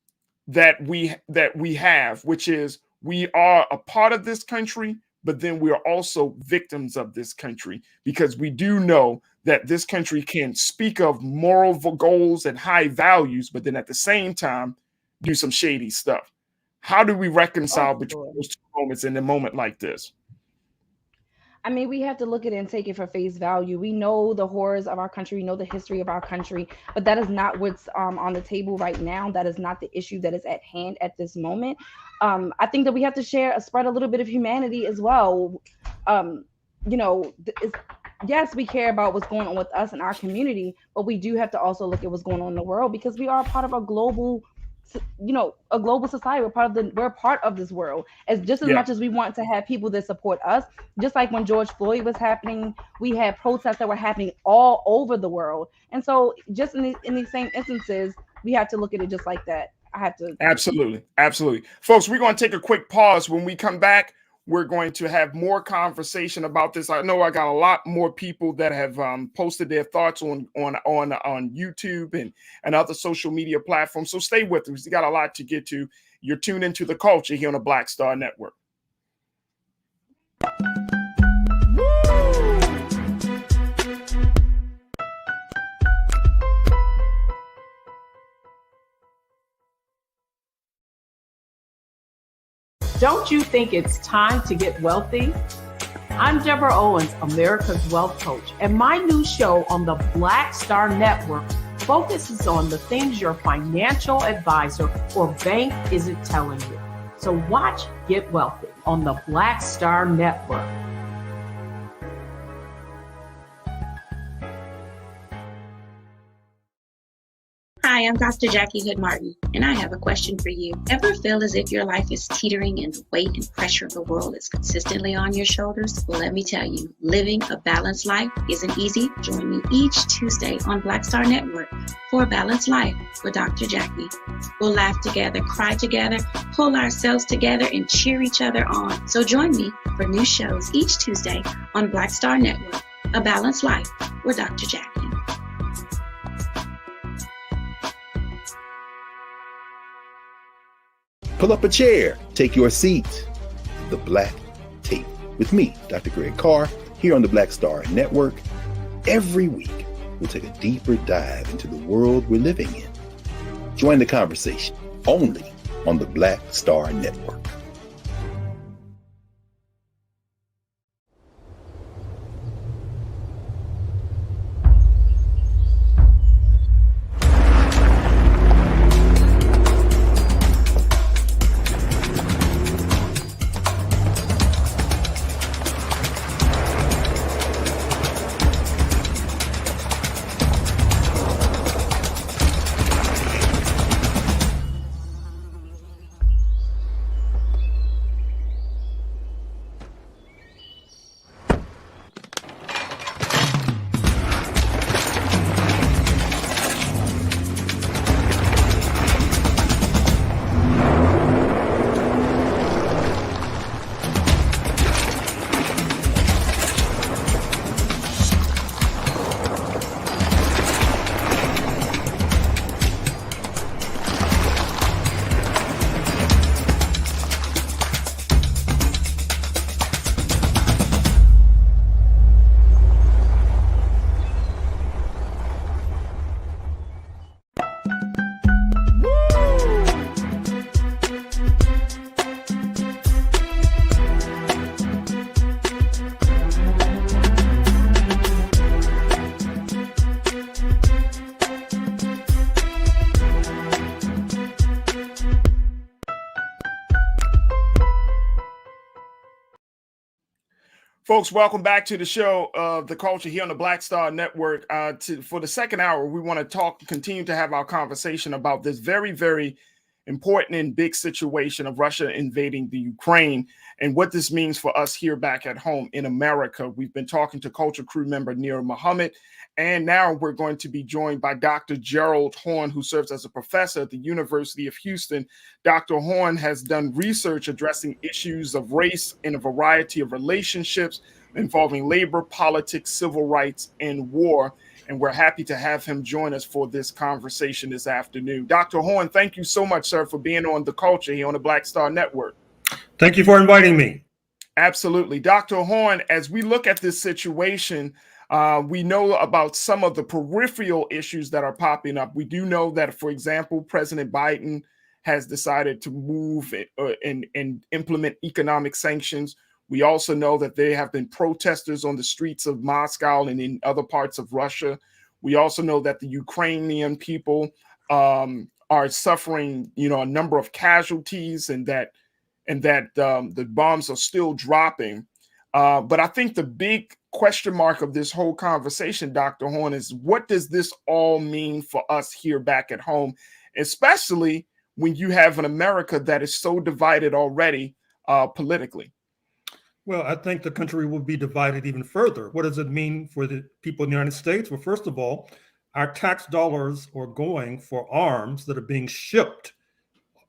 Speaker 1: have, which is we are a part of this country, but then we are also victims of this country because we do know that this country can speak of moral goals and high values, but then at the same time do some shady stuff. How do we reconcile between those two moments in a moment like this?
Speaker 7: I mean, we have to look at it and take it for face value. We know the horrors of our country, we know the history of our country, but that is not what's on the table right now. That is not the issue that is at hand at this moment. I think that we have to spread a little bit of humanity as well. Yes, we care about what's going on with us and our community, but we do have to also look at what's going on in the world because we are part of a global society. We're part of this world as much as we want to have people that support us. Just like when George Floyd was happening, we had protests that were happening all over the world. And so just in these same instances, we have to look at it just like that. Absolutely.
Speaker 1: Folks, we're going to take a quick pause. When we come back, we're going to have more conversation about this. I know I got a lot more people that have posted their thoughts on YouTube and other social media platforms. So stay with us. We got a lot to get to. You're tuned into The Culture here on the Black Star Network.
Speaker 4: Don't you think it's time to get wealthy? I'm Deborah Owens, America's Wealth Coach, and my new show on the Black Star Network focuses on the things your financial advisor or bank isn't telling you. So watch Get Wealthy on the Black Star Network.
Speaker 3: Hi, I'm Dr. Jackie Hood Martin, and I have a question for you. Ever feel as if your life is teetering and the weight and pressure of the world is consistently on your shoulders? Well, let me tell you, living a balanced life isn't easy. Join me each Tuesday on Black Star Network for A Balanced Life with Dr. Jackie. We'll laugh together, cry together, pull ourselves together, and cheer each other on. So join me for new shows each Tuesday on Black Star Network, A Balanced Life with Dr. Jackie.
Speaker 5: Pull up a chair, take your seat. The Black Tape with me, Dr. Greg Carr, here on the Black Star Network. Every week, we'll take a deeper dive into the world we're living in. Join the conversation only on the Black Star Network.
Speaker 1: Folks, welcome back to the show of The Culture here on the Black Star Network. For the second hour, we want to continue to have our conversation about this very, very important and big situation of Russia invading the Ukraine and what this means for us here back at home in America. We've been talking to Culture Crew member Nir Muhammad, and now we're going to be joined by Dr. Gerald Horne, who serves as a professor at the University of Houston. Dr. Horne has done research addressing issues of race in a variety of relationships involving labor, politics, civil rights, and war. And we're happy to have him join us for this conversation this afternoon. Dr. Horne, thank you so much, sir, for being on The Culture here on the Black Star Network.
Speaker 11: Thank you for inviting me.
Speaker 1: Absolutely. Dr. Horne, as we look at this situation, we know about some of the peripheral issues that are popping up. We do know that, for example, President Biden has decided to move and implement economic sanctions. We also know that there have been protesters on the streets of Moscow and in other parts of Russia. We also know that the Ukrainian people are suffering, a number of casualties, and that the bombs are still dropping. But I think the big question mark of this whole conversation, Dr. Horne, is what does this all mean for us here back at home, especially when you have an America that is so divided already politically?
Speaker 11: Well, I think the country will be divided even further. What does it mean for the people in the United States? Well, first of all, our tax dollars are going for arms that are being shipped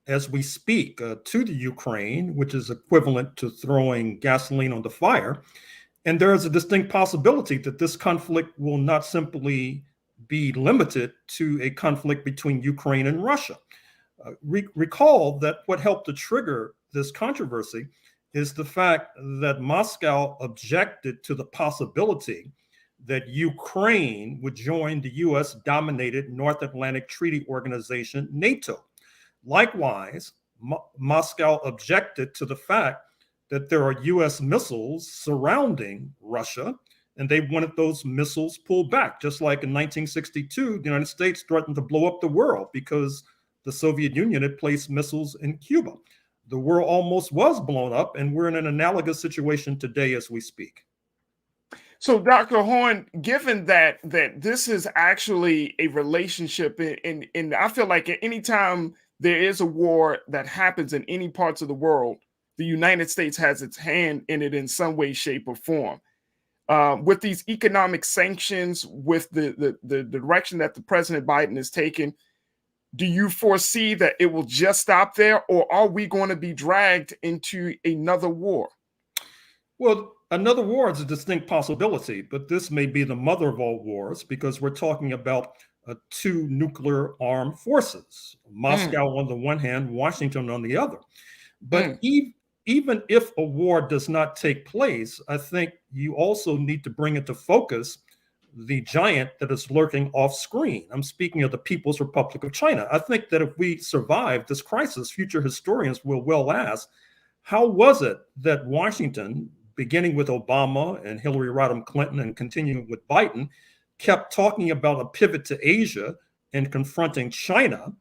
Speaker 11: as we speak to the Ukraine, which is equivalent to throwing gasoline on the fire. And there is a distinct possibility that this conflict will not simply be limited to a conflict between Ukraine and Russia. Recall that what helped to trigger this controversy is the fact that Moscow objected to the possibility that Ukraine would join the US-dominated North Atlantic Treaty Organization, NATO. Likewise, Moscow objected to the fact that there are US missiles surrounding Russia, and they wanted those missiles pulled back. Just like in 1962, the United States threatened to blow up the world because the Soviet Union had placed missiles in Cuba. The world almost was blown up, and we're in an analogous situation today as we speak.
Speaker 1: So, Dr. Horn, given that this is actually a relationship, in I feel like at any time there is a war that happens in any parts of the world, the United States has its hand in it in some way, shape, or form. With these economic sanctions, with the direction that the President Biden is taking, do you foresee that it will just stop there, or are we going to be dragged into another war?
Speaker 11: Well, another war is a distinct possibility, but this may be the mother of all wars because we're talking about two nuclear armed forces, Moscow on the one hand, Washington on the other. But even if a war does not take place, I think you also need to bring into focus the giant that is lurking off screen. I'm speaking of the People's Republic of China. I think that if we survive this crisis, future historians will well ask, how was it that Washington, beginning with Obama and Hillary Rodham Clinton and continuing with Biden, kept talking about a pivot to Asia and confronting China,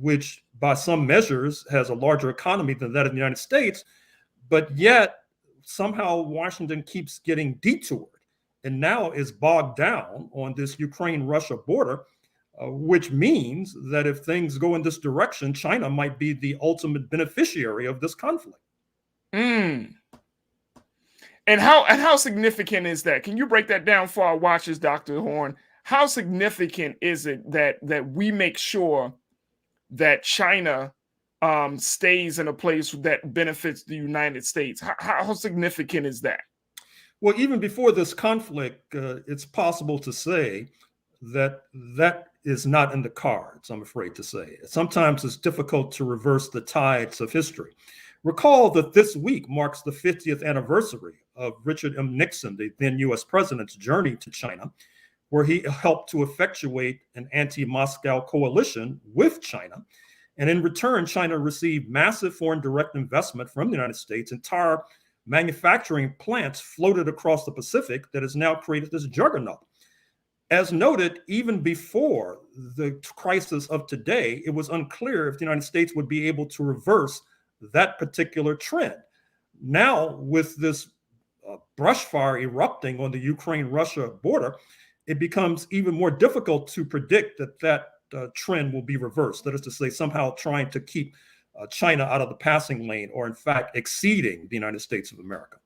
Speaker 11: which by some measures has a larger economy than that of the United States, but yet somehow Washington keeps getting detoured and now is bogged down on this Ukraine-Russia border, which means that if things go in this direction, China might be the ultimate beneficiary of this conflict.
Speaker 1: And how significant is that? Can you break that down for our watchers, Dr. Horn? How significant is it that we make sure that China stays in a place that benefits the United States? How significant is that?
Speaker 11: Well, even before this conflict, it's possible to say that that is not in the cards, I'm afraid to say. Sometimes it's difficult to reverse the tides of history. Recall that this week marks the 50th anniversary of Richard M. Nixon, the then U.S. president's journey to China, where he helped to effectuate an anti-Moscow coalition with China. And in return, China received massive foreign direct investment from the United States. Entire manufacturing plants floated across the Pacific that has now created this juggernaut. As noted, even before the crisis of today, it was unclear if the United States would be able to reverse that particular trend. Now, with this brush fire erupting on the Ukraine-Russia border, it becomes even more difficult to predict that trend will be reversed. That is to say, somehow trying to keep China out of the passing lane, or in fact, exceeding the United States of America.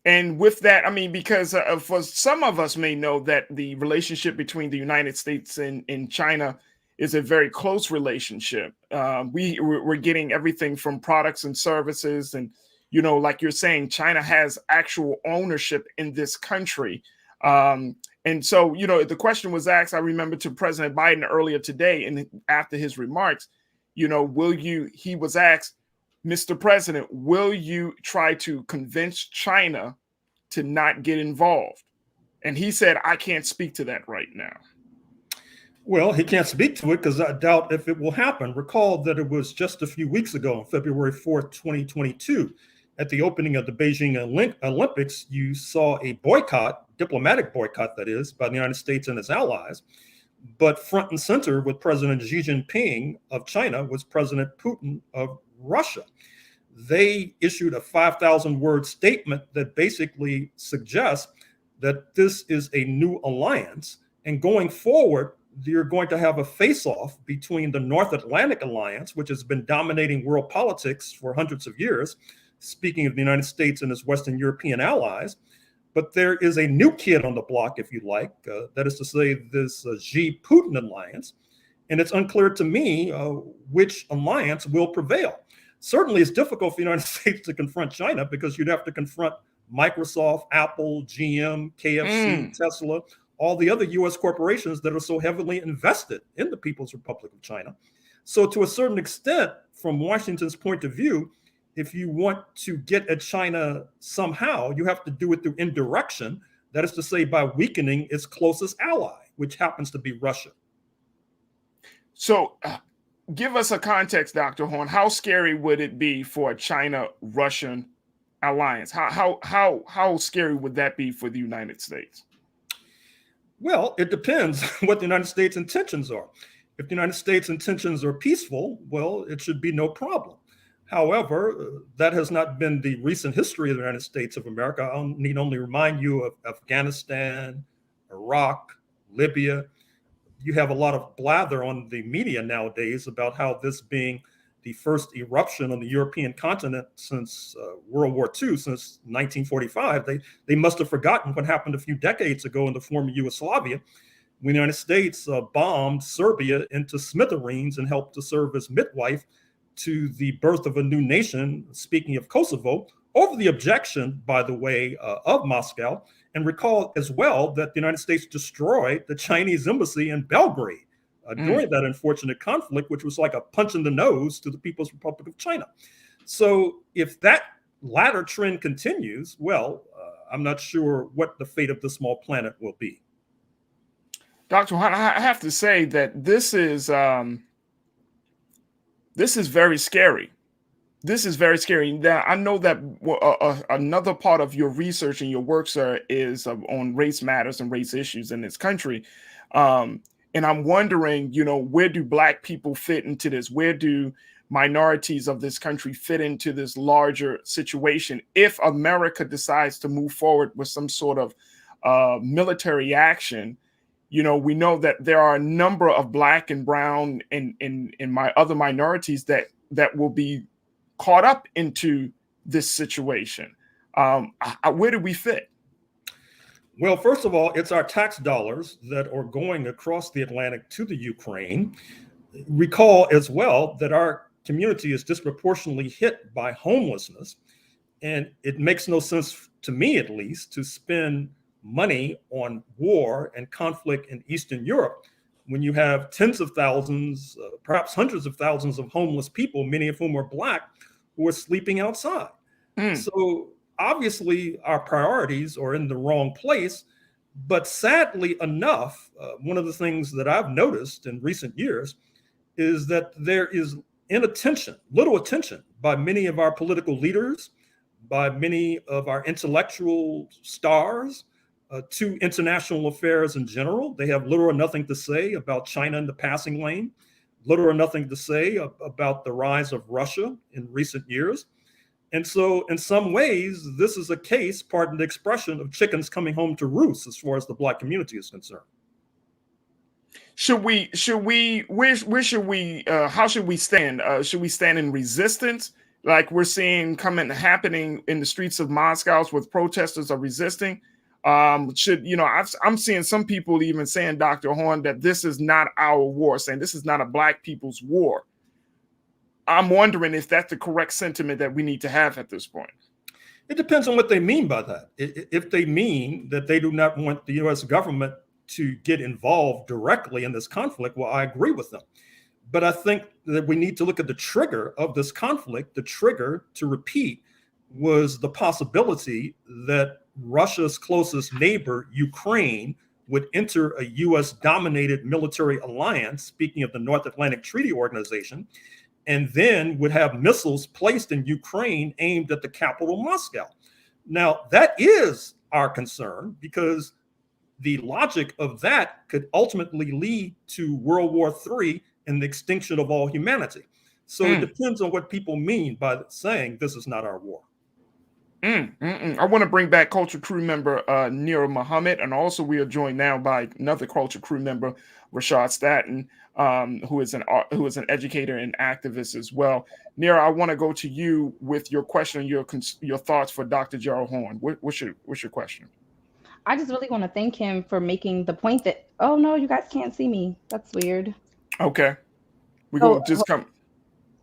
Speaker 1: And with that, I mean, because for some of us may know that the relationship between the United States and China is a very close relationship. We're getting everything from products and services. And, you know, like you're saying, China has actual ownership in this country. And so, you know, the question was asked, I remember, to President Biden earlier today, and after his remarks, you know, he was asked, Mr. President, will you try to convince China to not get involved? And he said, I can't speak to that right now.
Speaker 11: Well, he can't speak to it because I doubt if it will happen. Recall that it was just a few weeks ago, on February 4th, 2022, at the opening of the Beijing Olympics, you saw a boycott, diplomatic boycott that is, by the United States and its allies. But front and center with President Xi Jinping of China was President Putin of Russia. They issued a 5,000-word statement that basically suggests that this is a new alliance. And going forward, you're going to have a face-off between the North Atlantic Alliance, which has been dominating world politics for hundreds of years, speaking of the United States and its Western European allies. But there is a new kid on the block, if you like, that is to say this Xi-Putin alliance. And it's unclear to me which alliance will prevail. Certainly, it's difficult for the United States to confront China because you'd have to confront Microsoft, Apple, GM, KFC, Tesla, all the other U.S. corporations that are so heavily invested in the People's Republic of China. So to a certain extent, from Washington's point of view, if you want to get at China somehow, you have to do it through indirection. That is to say, by weakening its closest ally, which happens to be Russia.
Speaker 1: So give us a context, Dr. Horn. How scary would it be for a China-Russian alliance? How scary would that be for the United States?
Speaker 11: Well, it depends what the United States' intentions are. If the United States' intentions are peaceful, well, it should be no problem. However, that has not been the recent history of the United States of America. I need only remind you of Afghanistan, Iraq, Libya. You have a lot of blather on the media nowadays about how this being the first eruption on the European continent since World War II, since 1945. They must have forgotten what happened a few decades ago in the former Yugoslavia, when the United States bombed Serbia into smithereens and helped to serve as midwife to the birth of a new nation, speaking of Kosovo, over the objection, by the way, of Moscow. And recall as well that the United States destroyed the Chinese embassy in Belgrade during that unfortunate conflict, which was like a punch in the nose to the People's Republic of China. So if that latter trend continues, well, I'm not sure what the fate of the small planet will be.
Speaker 1: Dr. Hunt, I have to say that this is very scary. This is very scary. Now, I know that another part of your research and your work, sir, is on race matters and race issues in this country. And I'm wondering, where do Black people fit into this? Where do minorities of this country fit into this larger situation? If America decides to move forward with some sort of military action, we know that there are a number of Black and brown and my other minorities that will be caught up into this situation. Where do we fit?
Speaker 11: Well, first of all, it's our tax dollars that are going across the Atlantic to the Ukraine. Recall as well that our community is disproportionately hit by homelessness. And it makes no sense, to me at least, to spend money on war and conflict in Eastern Europe when you have tens of thousands, perhaps hundreds of thousands of homeless people, many of whom are Black, who are sleeping outside. So obviously our priorities are in the wrong place. But sadly enough, one of the things that I've noticed in recent years is that there is little attention by many of our political leaders, by many of our intellectual stars, to international affairs in general. They have little or nothing to say about China in the passing lane, little or nothing to say about the rise of Russia in recent years. And so in some ways, this is a case, pardon the expression, of chickens coming home to roost as far as the Black community is concerned.
Speaker 1: How should we stand? Should we stand in resistance, like we're seeing happening in the streets of Moscow with protesters are resisting? I'm seeing some people even saying, Dr. Horn, that this is not our war, saying this is not a Black people's war. I'm wondering if that's the correct sentiment that we need to have at this point.
Speaker 11: It depends on what they mean by that. If they mean that they do not want the U.S. government to get involved directly in this conflict, well, I agree with them. But I think that we need to look at the trigger of this conflict. The trigger, to repeat, was the possibility that Russia's closest neighbor, Ukraine, would enter a U.S.-dominated military alliance, speaking of the North Atlantic Treaty Organization, and then would have missiles placed in Ukraine aimed at the capital, Moscow. Now, that is our concern, because the logic of that could ultimately lead to World War III and the extinction of all humanity. So it depends on what people mean by saying this is not our war.
Speaker 1: I want to bring back Culture Crew member Nira Muhammad, and also we are joined now by another Culture Crew member, Rashad Staten, who is an educator and activist as well. Nira, I want to go to you with your question, your thoughts for Dr. Gerald Horn. What's your question?
Speaker 7: I just really want to thank him for making the point that, oh no, you guys can't see me. That's weird.
Speaker 1: Okay,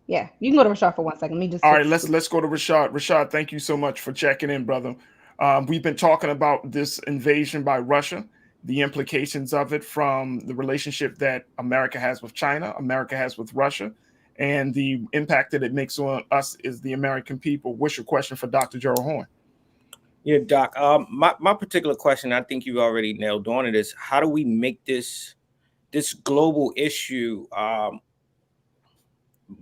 Speaker 7: Yeah, you can go to Rashad for 1 second.
Speaker 1: All right, let's go to Rashad. Rashad, thank you so much for checking in, brother. We've been talking about this invasion by Russia, the implications of it from the relationship that America has with China, America has with Russia, and the impact that it makes on us as the American people. What's your question for Dr. Gerald Horn?
Speaker 14: Yeah, Doc, my particular question, I think you already nailed on it, is how do we make this global issue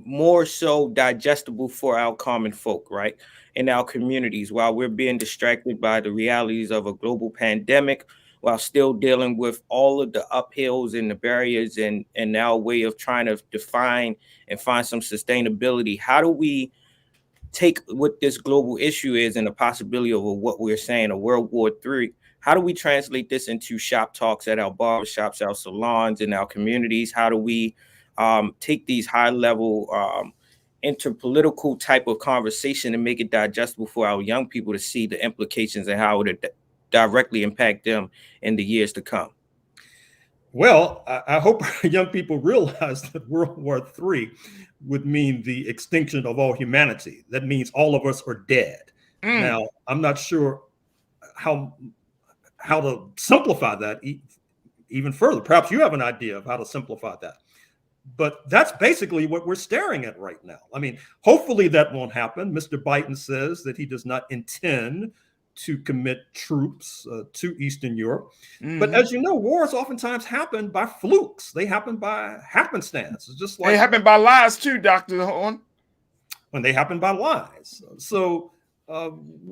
Speaker 14: more so digestible for our common folk, right? In our communities, while we're being distracted by the realities of a global pandemic, while still dealing with all of the uphills and the barriers and our way of trying to define and find some sustainability. How do we take what this global issue is and the possibility of what we're saying, a World War III? How do we translate this into shop talks at our barbershops, our salons, in our communities? How do we take these high-level interpolitical type of conversation and make it digestible for our young people to see the implications and how it directly impact them in the years to come?
Speaker 11: Well, I hope young people realize that World War III would mean the extinction of all humanity. That means all of us are dead. Now, I'm not sure how to simplify that even further. Perhaps you have an idea of how to simplify that. But that's basically what we're staring at right now. I mean, hopefully that won't happen. Mr. Biden says that he does not intend to commit troops to Eastern Europe. But as you know, wars oftentimes happen by flukes. They happen by happenstance. It's just like
Speaker 1: they happen by lies too, Dr. Horn.
Speaker 11: When they happen by lies. So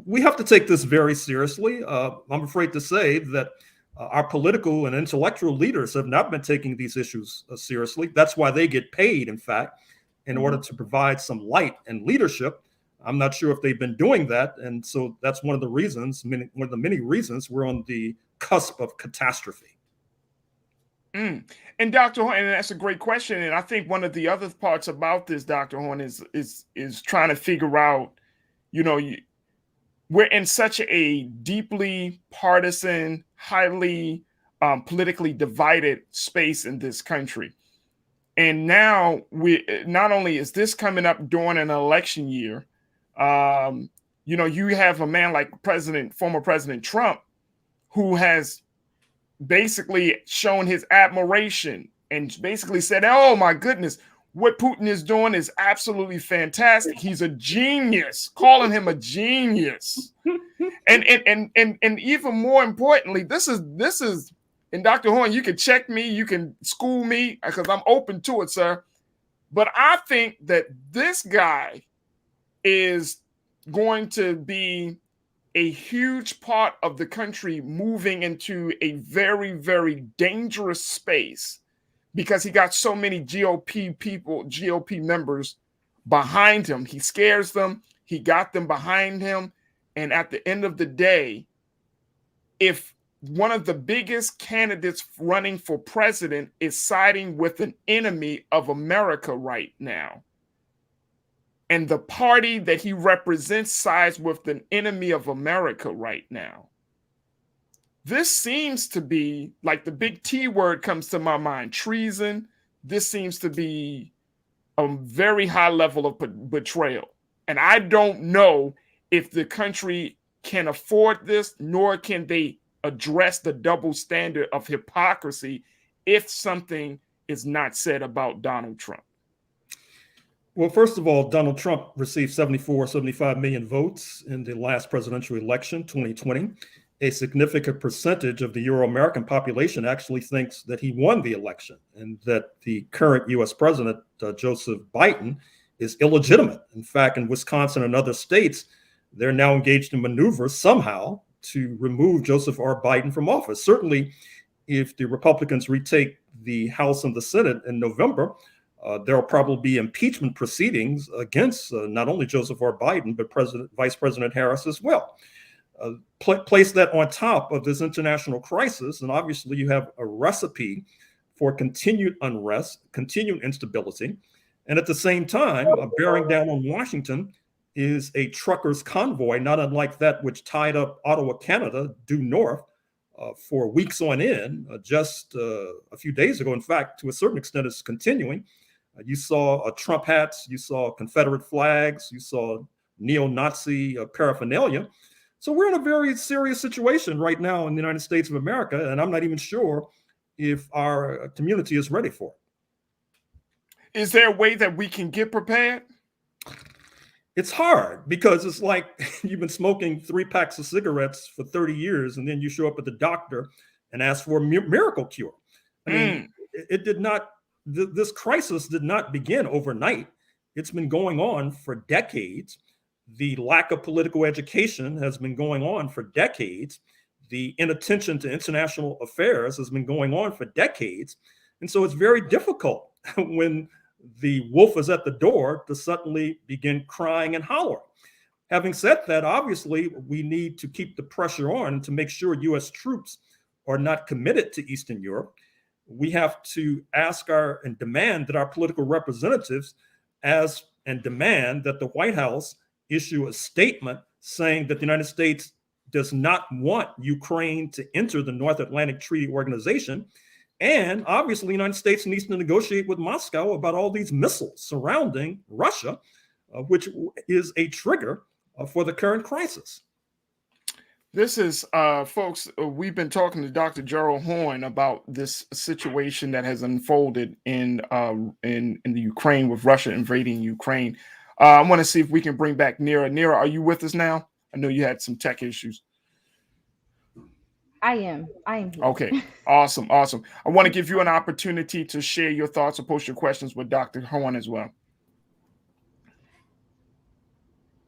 Speaker 11: we have to take this very seriously. I'm afraid to say that our political and intellectual leaders have not been taking these issues seriously. That's why they get paid, in fact, in order to provide some light and leadership. I'm not sure if they've been doing that. And so that's one of the reasons, one of the many reasons we're on the cusp of catastrophe.
Speaker 1: And Dr. Horn, and that's a great question. And I think one of the other parts about this, Dr. Horn, is trying to figure out, we're in such a deeply partisan, highly politically divided space in this country. And now not only is this coming up during an election year, you have a man like former President Trump, who has basically shown his admiration and basically said, oh my goodness, what Putin is doing is absolutely fantastic. He's a genius, calling him a genius. and even more importantly, this is, and Dr. Horn, you can check me, you can school me, because I'm open to it, sir. But I think that this guy is going to be a huge part of the country moving into a very, very dangerous space, because he got so many GOP members behind him. He scares them. He got them behind him. And at the end of the day, if one of the biggest candidates running for president is siding with an enemy of America right now, and the party that he represents sides with an enemy of America right now, this seems to be, like, the big T word comes to my mind, treason. This seems to be a very high level of betrayal. And I don't know if the country can afford this, nor can they address the double standard of hypocrisy if something is not said about Donald Trump.
Speaker 11: Well, first of all, Donald Trump received 75 million votes in the last presidential election, 2020. A significant percentage of the Euro-American population actually thinks that he won the election and that the current U.S. president, Joseph Biden, is illegitimate. In fact, in Wisconsin and other states, they're now engaged in maneuvers somehow to remove Joseph R. Biden from office. Certainly, if the Republicans retake the House and the Senate in November, there will probably be impeachment proceedings against not only Joseph R. Biden, but Vice President Harris as well. Place that on top of this international crisis, and obviously you have a recipe for continued unrest, continued instability, and at the same time, bearing down on Washington is a truckers' convoy, not unlike that which tied up Ottawa, Canada, due north for weeks on end. Just a few days ago, in fact, to a certain extent, it's continuing. You saw Trump hats, you saw Confederate flags, you saw neo-Nazi paraphernalia. So we're in a very serious situation right now in the United States of America, and I'm not even sure if our community is ready for it.
Speaker 1: Is there a way that we can get prepared?
Speaker 11: It's hard, because it's like you've been smoking 3 packs of cigarettes for 30 years, and then you show up at the doctor and ask for a miracle cure. I mean, it did not, this crisis did not begin overnight. It's been going on for decades. The lack of political education has been going on for decades. The inattention to international affairs has been going on for decades. And so it's very difficult when the wolf is at the door to suddenly begin crying and hollering. Having said that, obviously, we need to keep the pressure on to make sure U.S. troops are not committed to Eastern Europe. We have to ask and demand that our political representatives and demand that the White House issue a statement saying that the United States does not want Ukraine to enter the North Atlantic Treaty Organization. And obviously, the United States needs to negotiate with Moscow about all these missiles surrounding Russia, which is a trigger for the current crisis.
Speaker 1: This is, folks, we've been talking to Dr. Gerald Horne about this situation that has unfolded in the Ukraine with Russia invading Ukraine. I want to see if we can bring back Nira. Nira, are you with us now? I know you had some tech issues.
Speaker 7: I am here.
Speaker 1: Okay, awesome. I want to give you an opportunity to share your thoughts or post your questions with Dr. Horne as well.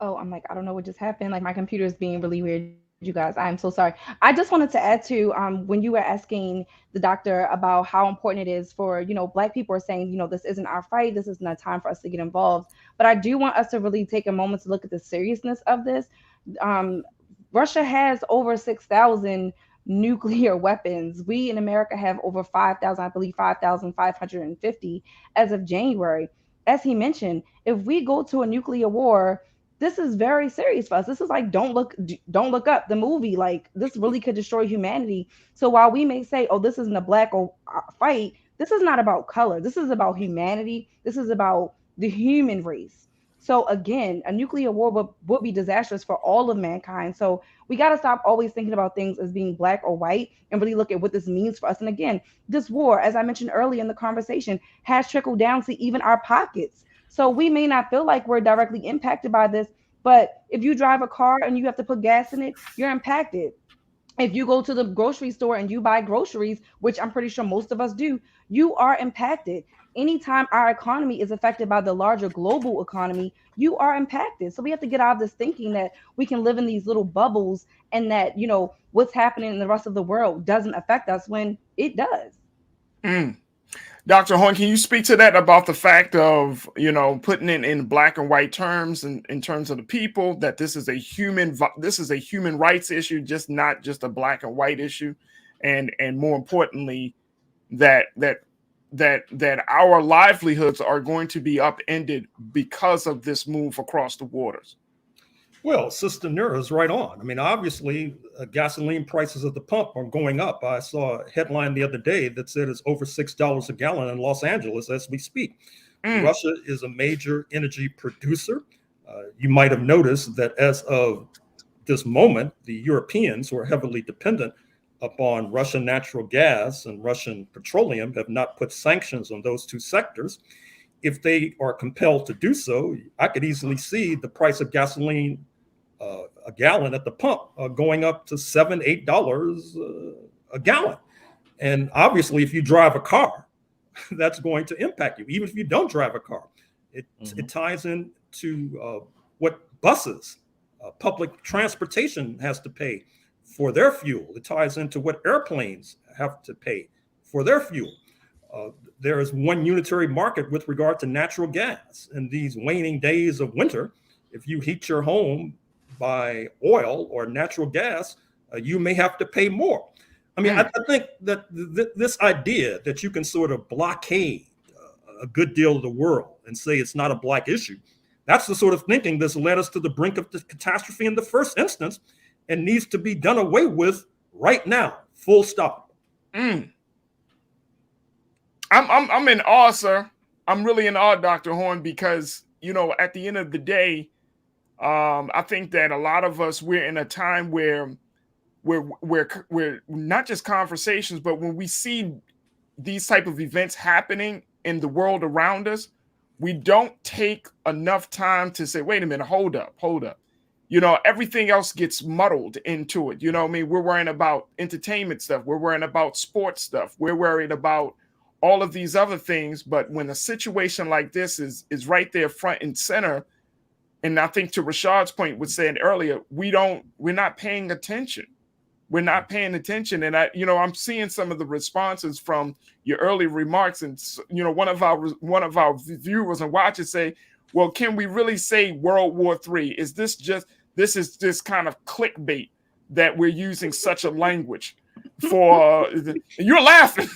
Speaker 7: Oh, I'm like, I don't know what just happened. Like, my computer is being really weird, you guys. I'm so sorry. I just wanted to add to when you were asking the doctor about how important it is for, Black people are saying, this isn't our fight. This isn't a time for us to get involved. But I do want us to really take a moment to look at the seriousness of this. Russia has over 6,000 nuclear weapons. We in America have over 5,000, I believe 5,550 as of January. As he mentioned, if we go to a nuclear war, this is very serious for us. This is like Don't Look Up, the movie. Like, this really could destroy humanity. So while we may say, oh, this isn't a Black or fight, this is not about color. This is about humanity. This is about the human race. So again, a nuclear war would be disastrous for all of mankind. So we got to stop always thinking about things as being Black or white and really look at what this means for us. And again, this war, as I mentioned earlier in the conversation, has trickled down to even our pockets. So we may not feel like we're directly impacted by this, but if you drive a car and you have to put gas in it, you're impacted. If you go to the grocery store and you buy groceries, which I'm pretty sure most of us do, you are impacted. Anytime our economy is affected by the larger global economy, you are impacted. So we have to get out of this thinking that we can live in these little bubbles and that, what's happening in the rest of the world doesn't affect us when it does.
Speaker 1: Dr. Horne, can you speak to that about the fact of, putting it in black and white terms and in terms of the people, that this is a human rights issue, not just a black and white issue, and more importantly, that our livelihoods are going to be upended because of this move across the waters?
Speaker 11: Well, Sister Nira is right on. I mean, obviously, gasoline prices at the pump are going up. I saw a headline the other day that said it's over $6 a gallon in Los Angeles as we speak. Russia is a major energy producer. You might have noticed that as of this moment, the Europeans, who are heavily dependent upon Russian natural gas and Russian petroleum, have not put sanctions on those two sectors. If they are compelled to do so, I could easily see the price of gasoline a gallon at the pump going up to $7, $8 a gallon. And obviously, if you drive a car, that's going to impact you. Even if you don't drive a car, it ties into what buses, public transportation has to pay for their fuel. It ties into what airplanes have to pay for their fuel. There is one unitary market with regard to natural gas. In these waning days of winter, if you heat your home by oil or natural gas, you may have to pay more. I mean, I think that this idea that you can sort of blockade a good deal of the world and say it's not a Black issue, that's the sort of thinking that's led us to the brink of the catastrophe in the first instance and needs to be done away with right now, full stop.
Speaker 1: I'm in awe, sir. I'm really in awe, Dr. Horne, because, at the end of the day, I think that a lot of us, we're in a time where we're not just conversations, but when we see these type of events happening in the world around us, we don't take enough time to say, wait a minute, hold up. Everything else gets muddled into it. We're worrying about entertainment stuff. We're worrying about sports stuff. We're worried about all of these other things. But when a situation like this is right there front and center, and I think to Rashad's point, was said earlier, we're not paying attention. We're not paying attention. And I'm seeing some of the responses from your early remarks, and one of our viewers and watchers say, well, can we really say World War III? Is this just kind of clickbait that we're using such a language for? You're laughing.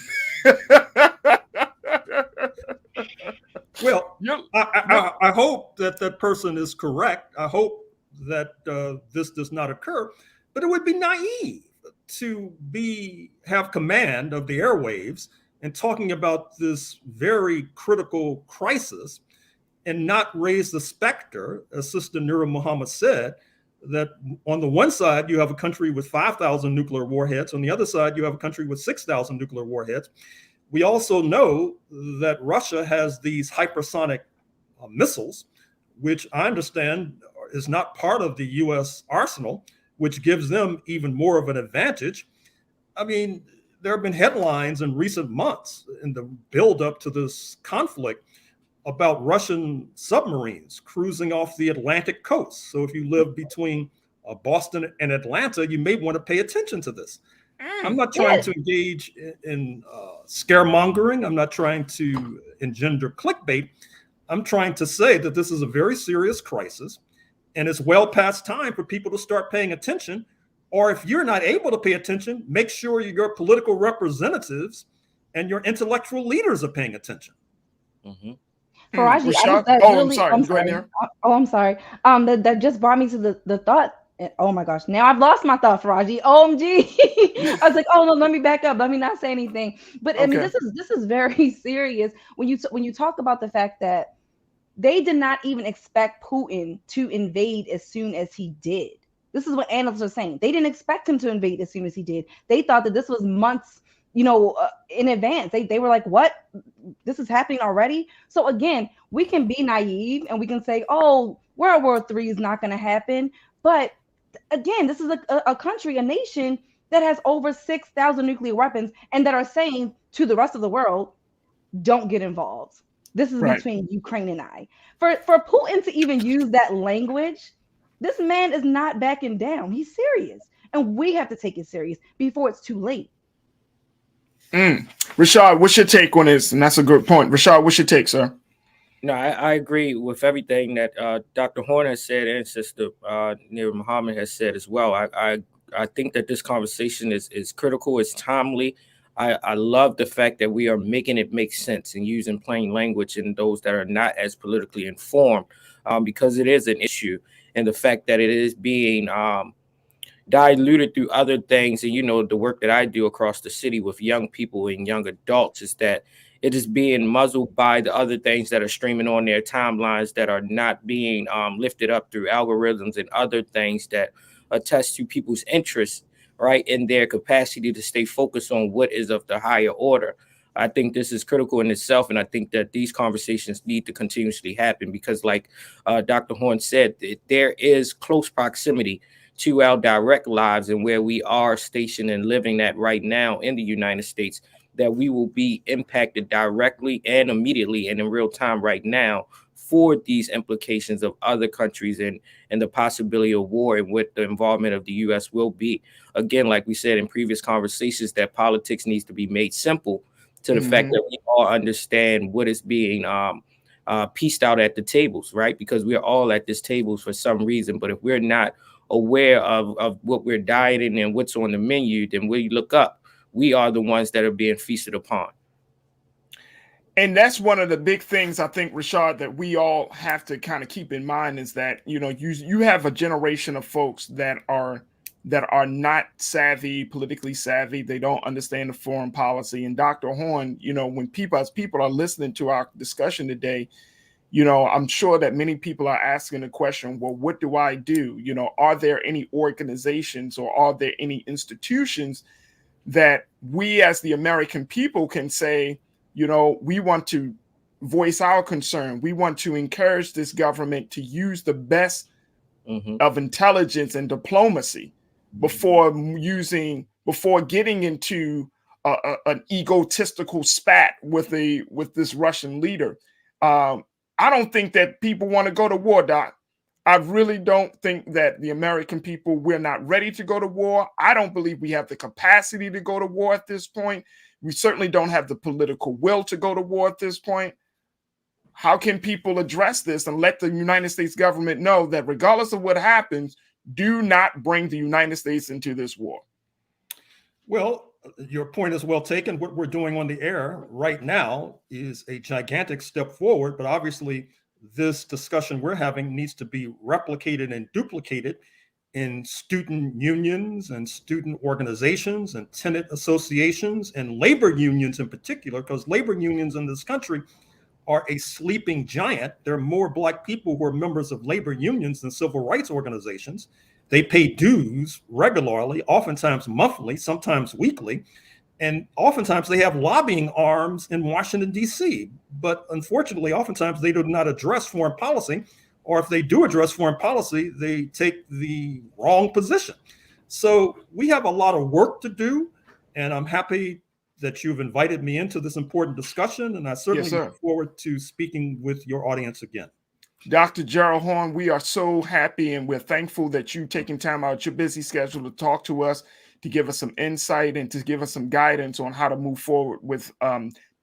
Speaker 11: Well, I hope that person is correct. I hope that this does not occur, but it would be naive to have command of the airwaves and talking about this very critical crisis and not raise the specter, as Sister Nura Muhammad said, that on the one side, you have a country with 5,000 nuclear warheads. On the other side, you have a country with 6,000 nuclear warheads. We also know that Russia has these hypersonic missiles, which I understand is not part of the U.S. arsenal, which gives them even more of an advantage. I mean, there have been headlines in recent months in the buildup to this conflict about Russian submarines cruising off the Atlantic coast. So if you live between Boston and Atlanta, you may want to pay attention to this. I'm not trying to engage in scaremongering. I'm not trying to engender clickbait. I'm trying to say that this is a very serious crisis, and it's well past time for people to start paying attention. Or if you're not able to pay attention, make sure your political representatives and your intellectual leaders are paying attention.
Speaker 7: Farajii,
Speaker 1: I'm sorry. Go ahead, Nira.
Speaker 7: I'm sorry. That just brought me to the thought. Oh my gosh, now I've lost my thought, Farajii. OMG. I was like, oh no, let me back up. Let me not say anything. But okay. I mean, this is very serious when you talk about the fact that they did not even expect Putin to invade as soon as he did. This is what analysts are saying. They didn't expect him to invade as soon as he did. They thought that this was months, in advance. They were like, what? This is happening already? So again, we can be naive and we can say, oh, World War III is not going to happen. But again, this is a country, a nation that has over 6,000 nuclear weapons and that are saying to the rest of the world, don't get involved. This is between Ukraine and I. For Putin to even use that language, this man is not backing down. He's serious. And we have to take it serious before it's too late.
Speaker 1: Rashad, what's your take on this? And that's a good point. Rashad, what's your take, sir?
Speaker 14: No, I agree with everything that Dr. Horn has said and Sister Nira Muhammad has said as well. I think that this conversation is critical. It's timely. I love the fact that we are making it make sense and using plain language in those that are not as politically informed, because it is an issue, and the fact that it is being diluted through other things. And the work that I do across the city with young people and young adults is that it is being muzzled by the other things that are streaming on their timelines that are not being lifted up through algorithms and other things that attest to people's interests, right, in their capacity to stay focused on what is of the higher order. I think this is critical in itself, and I think that these conversations need to continuously happen because, like Dr. Horn said, there is close proximity to our direct lives and where we are stationed and living at right now in the United States, that we will be impacted directly and immediately and in real time right now for these implications of other countries and the possibility of war and what the involvement of the U.S. will be. Again, like we said in previous conversations, that politics needs to be made simple to the fact that we all understand what is being pieced out at the tables, right? Because we're all at this table for some reason. But if we're not aware of what we're dieting and what's on the menu, then when you look up, we are the ones that are being feasted upon.
Speaker 1: And that's one of the big things I think, Rashad, that we all have to kind of keep in mind is that, you have a generation of folks that are not politically savvy. They don't understand the foreign policy. And Dr. Horn, when people are listening to our discussion today, I'm sure that many people are asking the question, well, what do I do? Are there any organizations or are there any institutions that we as the American people can say, we want to voice our concern. We want to encourage this government to use the best of intelligence and diplomacy before getting into an egotistical spat with this Russian leader. I don't think that people want to go to war, Doc. I really don't think that the American people, we're not ready to go to war. I don't believe we have the capacity to go to war at this point. We certainly don't have the political will to go to war at this point. How can people address this and let the United States government know that regardless of what happens, do not bring the United States into this war?
Speaker 11: Well, your point is well taken. What we're doing on the air right now is a gigantic step forward, but obviously this discussion we're having needs to be replicated and duplicated in student unions and student organizations and tenant associations and labor unions in particular, because labor unions in this country are a sleeping giant. There are more Black people who are members of labor unions than civil rights organizations. They pay dues regularly, oftentimes monthly, sometimes weekly, and oftentimes they have lobbying arms in Washington, D.C. But unfortunately, oftentimes they do not address foreign policy, or if they do address foreign policy, they take the wrong position. So we have a lot of work to do, and I'm happy that you've invited me into this important discussion, and I certainly look forward to speaking with your audience again.
Speaker 1: Dr. Gerald Horne, we are so happy and we're thankful that you've taken time out of your busy schedule to talk to us, to give us some insight and to give us some guidance on how to move forward with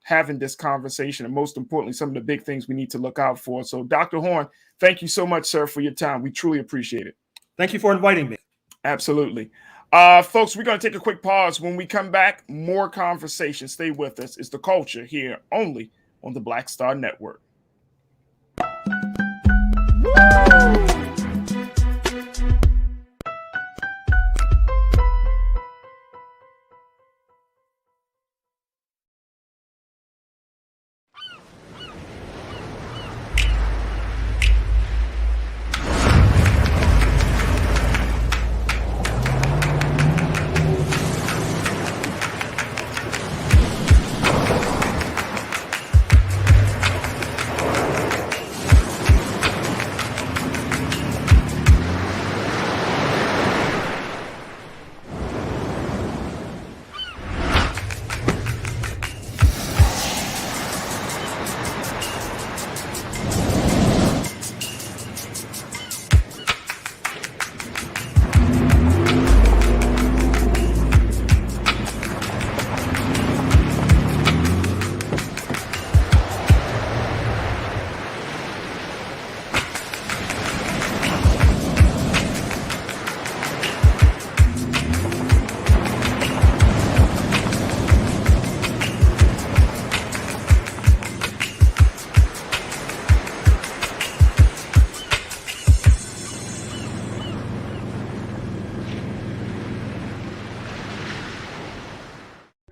Speaker 1: having this conversation, and most importantly, some of the big things we need to look out for. So Dr. Horne, thank you so much, sir, for your time. We truly appreciate it.
Speaker 11: Thank you for inviting me.
Speaker 1: Absolutely. Folks, we're going to take a quick pause. When we come back, more conversation. Stay with us. It's The Culture here only on the Black Star Network.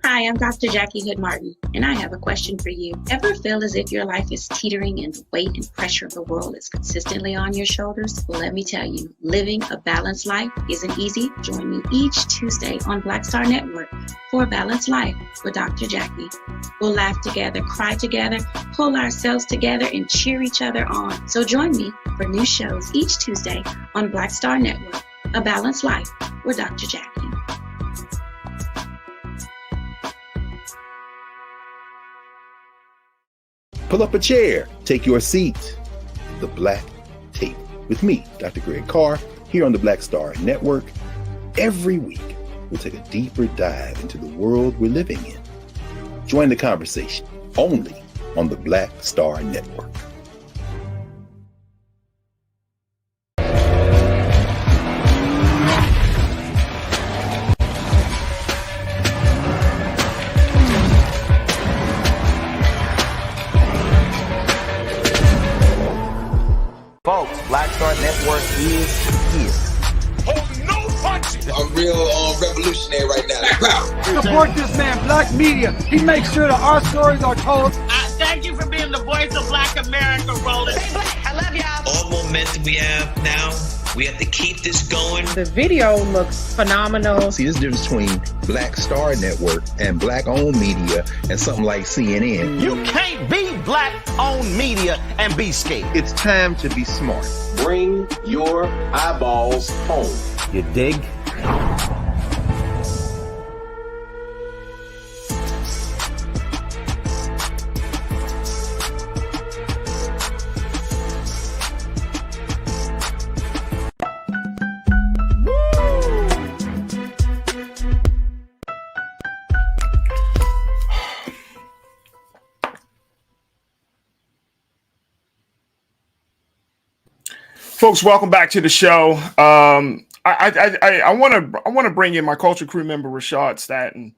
Speaker 3: Hi, I'm Dr. Jackie Hood Martin, and I have a question for you. Ever feel as if your life is teetering and the weight and pressure of the world is consistently on your shoulders? Well, let me tell you, living a balanced life isn't easy. Join me each Tuesday on Black Star Network for A Balanced Life with Dr. Jackie. We'll laugh together, cry together, pull ourselves together, and cheer each other on. So join me for new shows each Tuesday on Black Star Network, A Balanced Life with Dr. Jackie.
Speaker 5: Pull up a chair, take your seat. The Black Tape with me, Dr. Greg Carr, here on the Black Star Network. Every week, we'll take a deeper dive into the world we're living in. Join the conversation only on the Black Star Network.
Speaker 6: Folks, Black Star Network is here.
Speaker 8: Oh, no punches! I'm real revolutionary right now.
Speaker 9: Support this man, Black Media. He makes sure that our stories are told.
Speaker 10: Thank you for being the voice of Black America, Roland.
Speaker 13: Stay black. I love y'all.
Speaker 12: All momentum we have now, we have to keep this going.
Speaker 13: The video looks phenomenal.
Speaker 6: See, there's a difference between Black Star Network and Black-owned media and something like CNN.
Speaker 15: You can't be Black-owned media and be scared.
Speaker 6: It's time to be smart.
Speaker 16: Bring your eyeballs home.
Speaker 6: You dig?
Speaker 1: Folks, welcome back to the show. I want to bring in my culture crew member Rashad Staten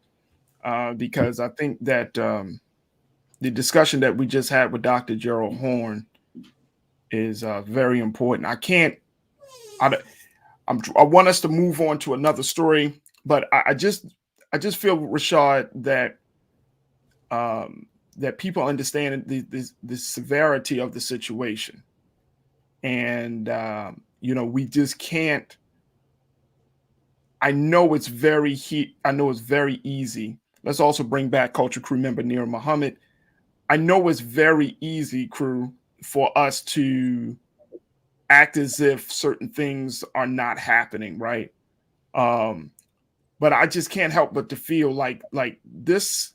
Speaker 1: because I think that the discussion that we just had with Dr. Gerald Horn is very important. I want us to move on to another story, but I just feel, Rashad, that that people understand the severity of the situation, and we just can't. I know it's very easy. Let's also bring back culture crew member Nira Muhammad. I know it's very easy, crew, for us to act as if certain things are not happening, right? But I just can't help but to feel like this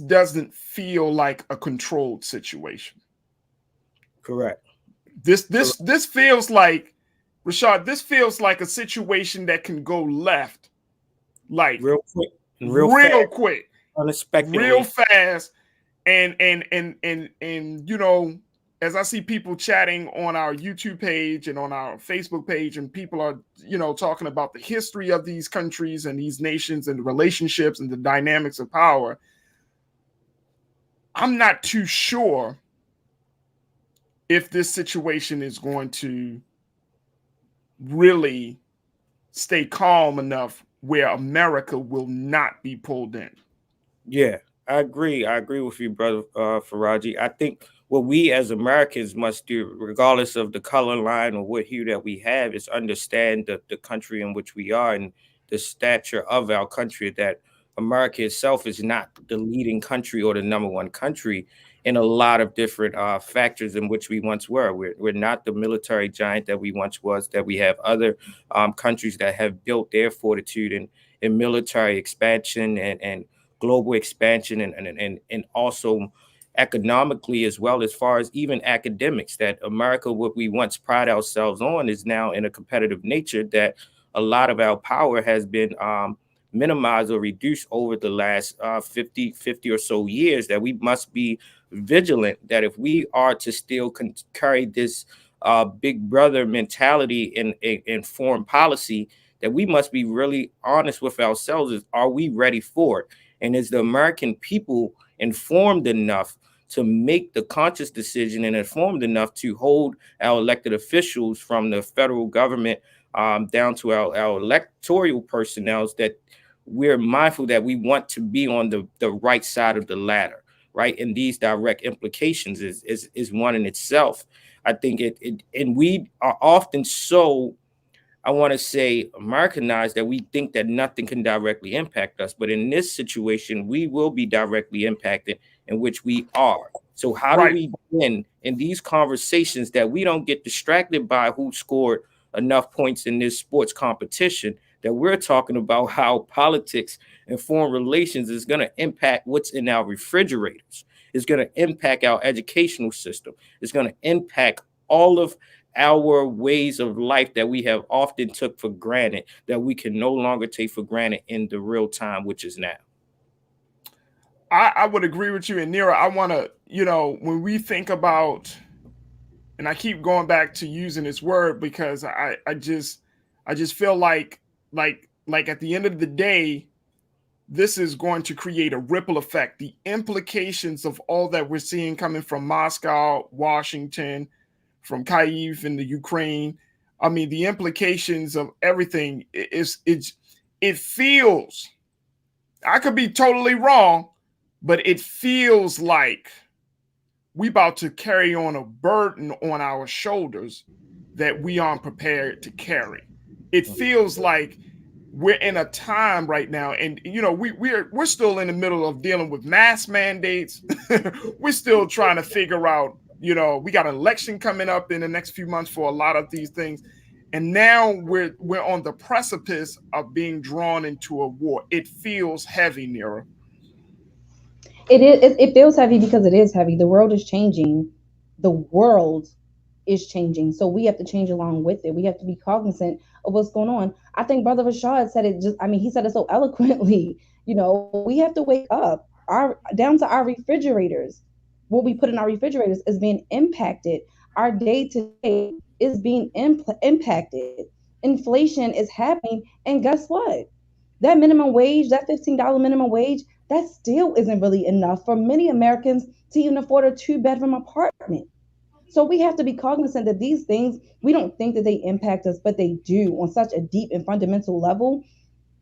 Speaker 1: doesn't feel like a controlled situation.
Speaker 14: Correct.
Speaker 1: This feels like, Rashad, this feels like a situation that can go left, like
Speaker 14: real quick,
Speaker 1: real quick,
Speaker 14: unexpectedly,
Speaker 1: real fast, and as I see people chatting on our YouTube page and on our Facebook page, and people are talking about the history of these countries and these nations and the relationships and the dynamics of power, I'm not too sure if this situation is going to really stay calm enough where America will not be pulled in.
Speaker 14: Yeah, I agree. I agree with you, brother Farajii. I think what we as Americans must do, regardless of the color line or what hue that we have, is understand the country in which we are and the stature of our country, that America itself is not the leading country or the number one country in a lot of different factors in which we once were. We're not the military giant that we once was, that we have other countries that have built their fortitude in military expansion and global expansion and also economically, as well as far as even academics, that America, what we once pride ourselves on, is now in a competitive nature that a lot of our power has been minimized or reduced over the last 50 or so years, that we must be vigilant, that if we are to still carry this big brother mentality in foreign policy, that we must be really honest with ourselves. Is, are we ready for it? And is the American people informed enough to make the conscious decision and informed enough to hold our elected officials from the federal government down to our electoral personnel, that we're mindful that we want to be on the right side of the ladder, right? And these direct implications is one in itself. I think and we are often so, I want to say, Americanized, that we think that nothing can directly impact us. But in this situation, we will be directly impacted, in which we are. So how do we begin in these conversations that we don't get distracted by who scored enough points in this sports competition, that we're talking about how politics and foreign relations is going to impact what's in our refrigerators, it's going to impact our educational system, it's going to impact all of our ways of life that we have often took for granted, that we can no longer take for granted in the real time, which is now.
Speaker 1: I would agree with you. And Nira, I want to, when we think about, and I keep going back to using this word because I just feel like at the end of the day, this is going to create a ripple effect. The implications of all that we're seeing coming from Moscow, Washington, from Kyiv in the Ukraine. I mean, the implications of everything it feels, I could be totally wrong, but it feels like we about to carry on a burden on our shoulders that we aren't prepared to carry. It feels like we're in a time right now, and we're still in the middle of dealing with mask mandates. We're still trying to figure out, we got an election coming up in the next few months for a lot of these things, and now we're on the precipice of being drawn into a war. It feels heavy, Nira.
Speaker 7: It feels heavy because it is heavy. The world is changing. The world is changing. So we have to change along with it. We have to be cognizant of what's going on. I think Brother Rashad said it he said it so eloquently. We have to wake up. Down to our refrigerators. What we put in our refrigerators is being impacted. Our day to day is being impacted. Inflation is happening. And guess what? That minimum wage, that $15 minimum wage, that still isn't really enough for many Americans to even afford a 2-bedroom apartment. So we have to be cognizant that these things, we don't think that they impact us, but they do on such a deep and fundamental level.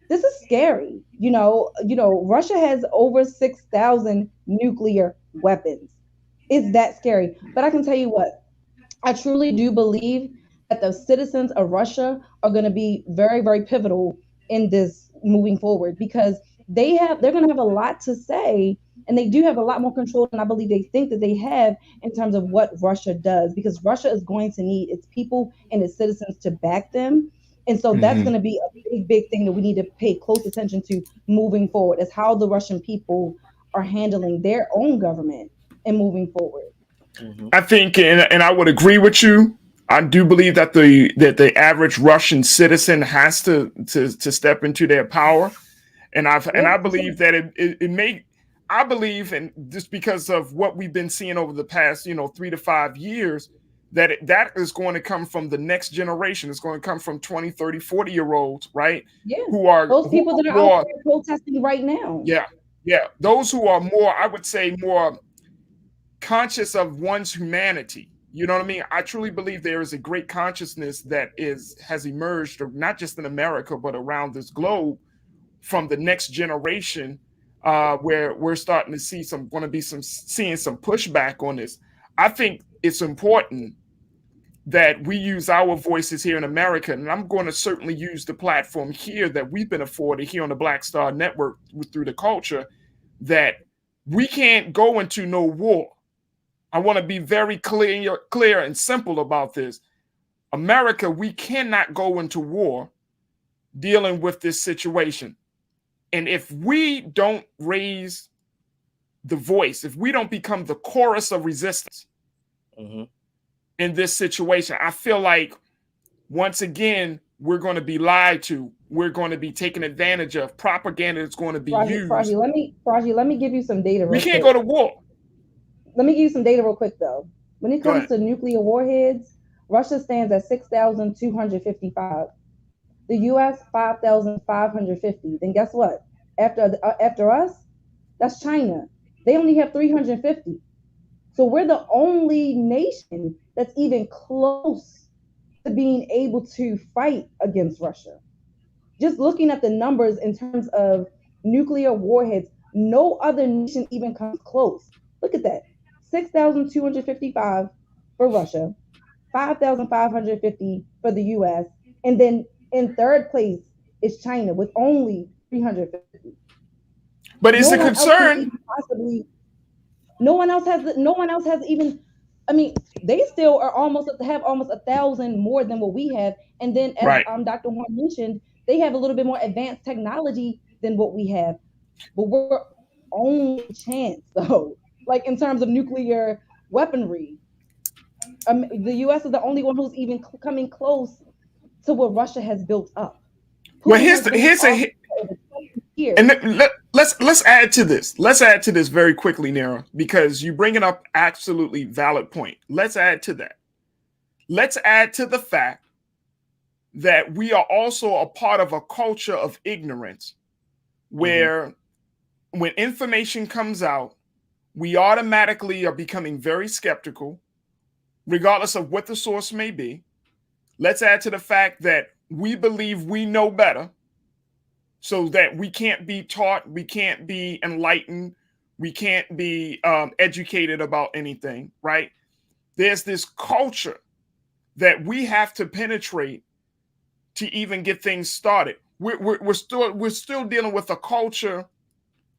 Speaker 7: This is scary. Russia has over 6,000 nuclear weapons. It's that scary. But I can tell you what, I truly do believe that the citizens of Russia are going to be very, very pivotal in this moving forward, because they're going to have a lot to say, and they do have a lot more control than I believe they think that they have in terms of what Russia does, because Russia is going to need its people and its citizens to back them. And so that's going to be a big, big thing that we need to pay close attention to moving forward, is how the Russian people are handling their own government and moving forward.
Speaker 1: I think, and I would agree with you. I do believe that the average Russian citizen has to step into their power, and I believe that it may. I believe, and just because of what we've been seeing over the past 3 to 5 years, that is going to come from the next generation. It's going to come from 20, 30, 40-year-olds, right?
Speaker 7: Yeah.
Speaker 1: Who are
Speaker 7: those people that are out there protesting right now.
Speaker 1: Yeah. Those who are more, I would say, more conscious of one's humanity. You know what I mean? I truly believe there is a great consciousness that has emerged, not just in America, but around this globe, from the next generation, where we're starting to see seeing some pushback on this. I think it's important that we use our voices here in America, and I'm going to certainly use the platform here that we've been afforded here on the Black Star Network through the culture, that we can't go into no war. I want to be very clear and simple about this. America, we cannot go into war dealing with this situation. And if we don't raise the voice, if we don't become the chorus of resistance in this situation, I feel like, once again, we're going to be lied to. We're going to be taken advantage of. Propaganda is going to be used.
Speaker 7: Farajii, let me give you some data.
Speaker 1: We can't go to war.
Speaker 7: Let me give you some data real quick, though. When it comes to nuclear warheads, Russia stands at 6,255. The U.S. 5,550. Then guess what? After us, that's China. They only have 350. So we're the only nation that's even close to being able to fight against Russia. Just looking at the numbers in terms of nuclear warheads, no other nation even comes close. Look at that. 6,255 for Russia, 5,550 for the US, and then in third place is China with only 350.
Speaker 1: But it's a concern.
Speaker 7: No one else has even. I mean, they still are have almost 1,000 more than what we have, and then as Dr. Horn mentioned, they have a little bit more advanced technology than what we have. But we're only chance though. Like in terms of nuclear weaponry, the U.S. is the only one who's even coming close to what Russia has built up.
Speaker 1: Well, let's add to this. Let's add to this very quickly, Nera, because you bring it up absolutely valid point. Let's add to that. Let's add to the fact that we are also a part of a culture of ignorance, where when information comes out, we automatically are becoming very skeptical, regardless of what the source may be. Let's add to the fact that we believe we know better, so that we can't be taught, we can't be enlightened, we can't be educated about anything, right? There's this culture that we have to penetrate to even get things started. We're still dealing with a culture,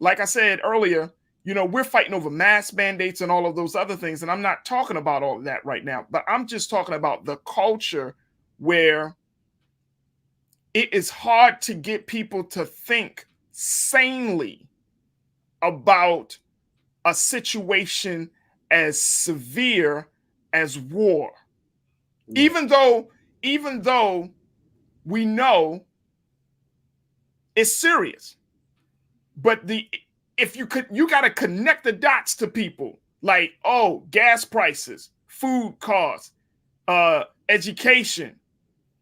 Speaker 1: like I said earlier, we're fighting over mask mandates and all of those other things. And I'm not talking about all of that right now, but I'm just talking about the culture where it is hard to get people to think sanely about a situation as severe as war. Even though we know it's serious. But you got to connect the dots to people, like, gas prices, food costs, education,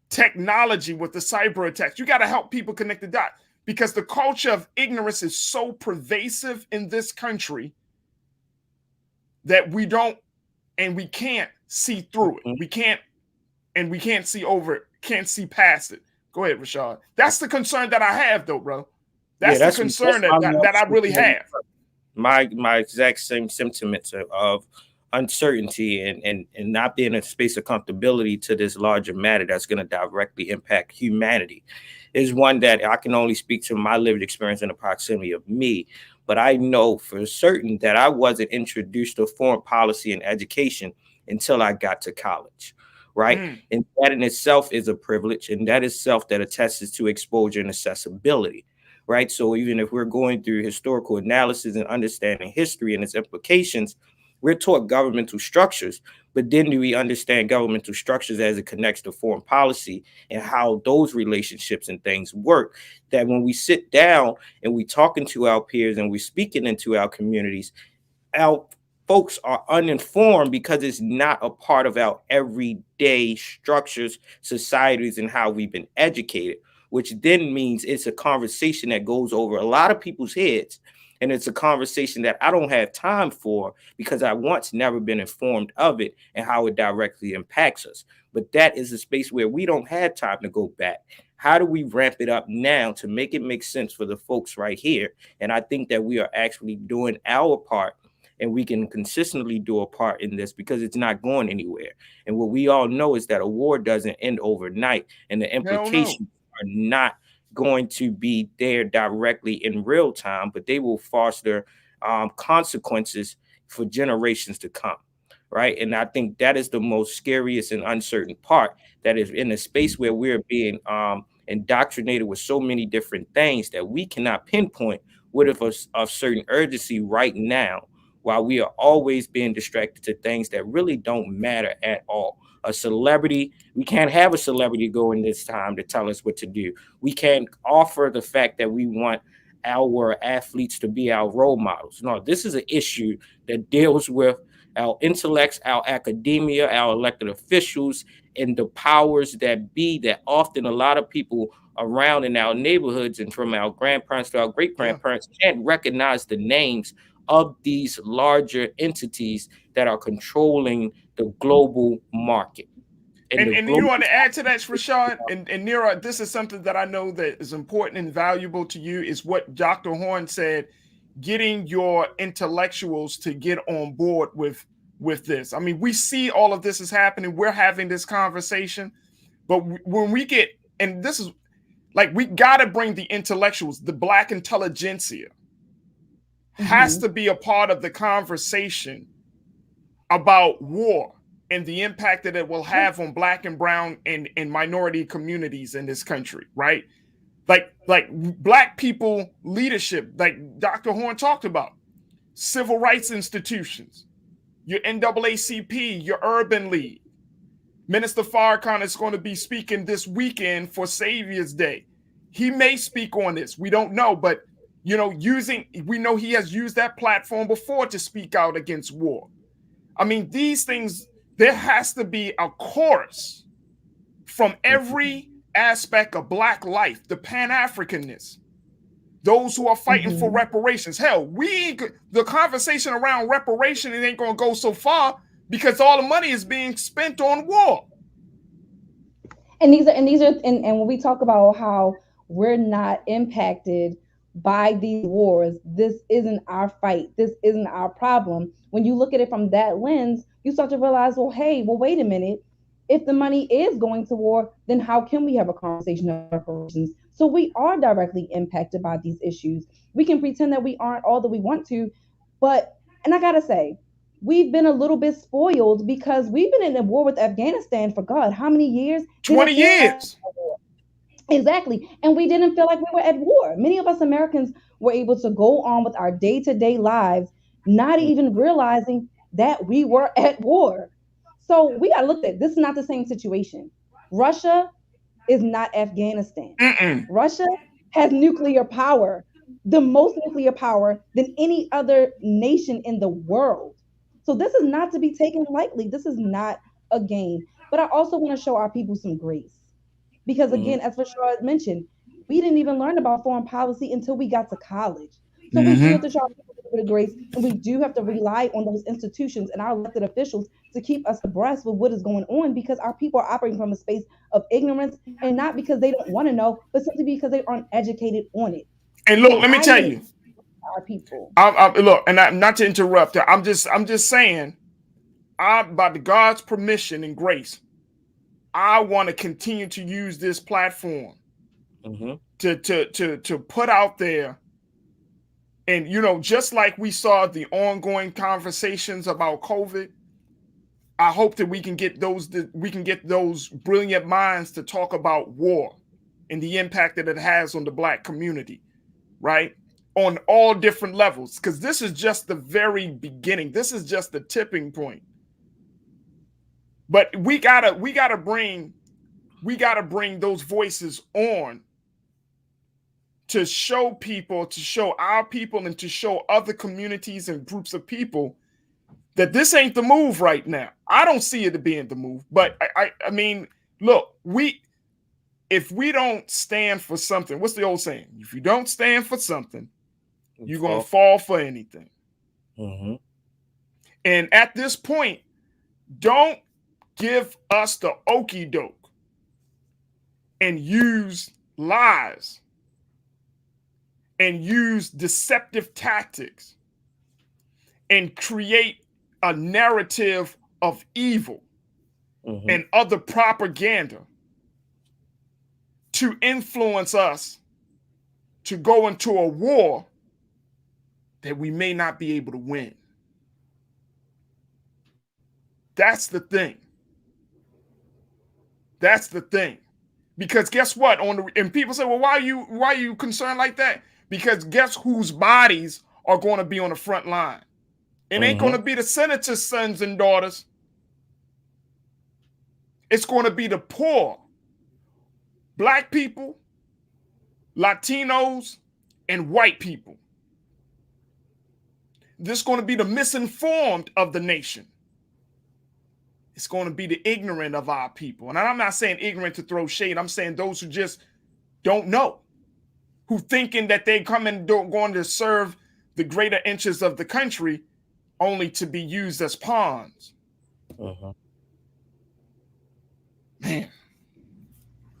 Speaker 1: technology with the cyber attacks. You got to help people connect the dots because the culture of ignorance is so pervasive in this country that we don't and we can't see through it. We can't see over it, can't see past it. Go ahead, Rashad. That's the concern that I have, though, bro. That's the concern that I really have.
Speaker 14: My exact same sentiments of uncertainty and not being in a space of comfortability to this larger matter that's going to directly impact humanity is one that I can only speak to my lived experience in the proximity of me. But I know for certain that I wasn't introduced to foreign policy and education until I got to college, right? And that in itself is a privilege, and that itself that attests to exposure and accessibility, right? So even if we're going through historical analysis and understanding history and its implications, we're taught governmental structures, but then do we understand governmental structures as it connects to foreign policy and how those relationships and things work? That when we sit down and we talking to our peers and we're speaking into our communities, our folks are uninformed because it's not a part of our everyday structures, societies, and how we've been educated, which then means it's a conversation that goes over a lot of people's heads. And it's a conversation that I don't have time for because I once never been informed of it and how it directly impacts us. But that is a space where we don't have time to go back. How do we ramp it up now to make it make sense for the folks right here? And I think that we are actually doing our part, and we can consistently do a part in this because it's not going anywhere. And what we all know is that a war doesn't end overnight, and the implications are not going to be there directly in real time, but they will foster consequences for generations to come, right? And I think that is the most scariest and uncertain part, that is in a space where we're being indoctrinated with so many different things that we cannot pinpoint what if of certain urgency right now, while we are always being distracted to things that really don't matter at all. A celebrity, we can't have a celebrity go in this time to tell us what to do. We can't offer the fact that we want our athletes to be our role models. No, this is an issue that deals with our intellects, our academia, our elected officials, and the powers that be that often a lot of people around in our neighborhoods and from our grandparents to our great-grandparents can't recognize the names of these larger entities that are controlling the global market.
Speaker 1: And you want to add to that, Rashad? And Nira, this is something that I know that is important and valuable to you, is what Dr. Horn said, getting your intellectuals to get on board with this. I mean, we see all of this is happening. We're having this conversation. But when we get, and this is like, we got to bring the intellectuals, the Black intelligentsia, has to be a part of the conversation about war and the impact that it will have on Black and brown and minority communities in this country, right? Like Black people leadership, like Dr. Horn talked about, civil rights institutions, your NAACP, your Urban League. Minister Farrakhan is going to be speaking this weekend for Savior's Day. He may speak on this. We don't know, but you know, we know he has used that platform before to speak out against war. I mean, these things, there has to be a chorus from every aspect of Black life, the Pan-Africanness, those who are fighting for reparations. Hell, the conversation around reparation, it ain't going to go so far because all the money is being spent on war.
Speaker 7: And when we talk about how we're not impacted by these wars, this isn't our fight, this isn't our problem. When you look at it from that lens, you start to realize, well, wait a minute. If the money is going to war, then how can we have a conversation of reparations? So we are directly impacted by these issues. We can pretend that we aren't all that we want to, and I gotta say, we've been a little bit spoiled because we've been in a war with Afghanistan for God, how many years?
Speaker 1: 20 years.
Speaker 7: Exactly. And we didn't feel like we were at war. Many of us Americans were able to go on with our day-to-day lives, not even realizing that we were at war. So we got to look at this. Is not the same situation. Russia is not Afghanistan. Russia has nuclear power, the most nuclear power than any other nation in the world. So this is not to be taken lightly. This is not a game. But I also want to show our people some grace. Because again, as Rashad mentioned, we didn't even learn about foreign policy until we got to college. So we do have to show our people a little bit of grace, and we do have to rely on those institutions and our elected officials to keep us abreast with what is going on, because our people are operating from a space of ignorance, and not because they don't want to know, but simply because they aren't educated on it.
Speaker 1: And look, let me tell you,
Speaker 7: our people.
Speaker 1: Look, and not to interrupt. I'm just saying, by the God's permission and grace, I want to continue to use this platform to put out there. And, you know, just like we saw the ongoing conversations about COVID, I hope that we can get those brilliant minds to talk about war and the impact that it has on the Black community, right? On all different levels, because this is just the very beginning. This is just the tipping point. But we gotta bring those voices on to show people, to show our people, and to show other communities and groups of people that this ain't the move right now. I don't see it being the move, but I mean, look, if we don't stand for something, what's the old saying? If you don't stand for something, you're gonna fall for anything. And at this point, don't give us the okie doke and use lies and use deceptive tactics and create a narrative of evil and other propaganda to influence us to go into a war that we may not be able to win. That's the thing. That's the thing. Because guess what? And people say, well, why are you concerned like that? Because guess whose bodies are going to be on the front line? It ain't going to be the senators' sons and daughters. It's going to be the poor, Black people, Latinos, and white people. This is going to be the misinformed of the nation. It's going to be the ignorant of our people. And I'm not saying ignorant to throw shade. I'm saying those who just don't know, who thinking that they come and going to serve the greater interests of the country only to be used as pawns. Man.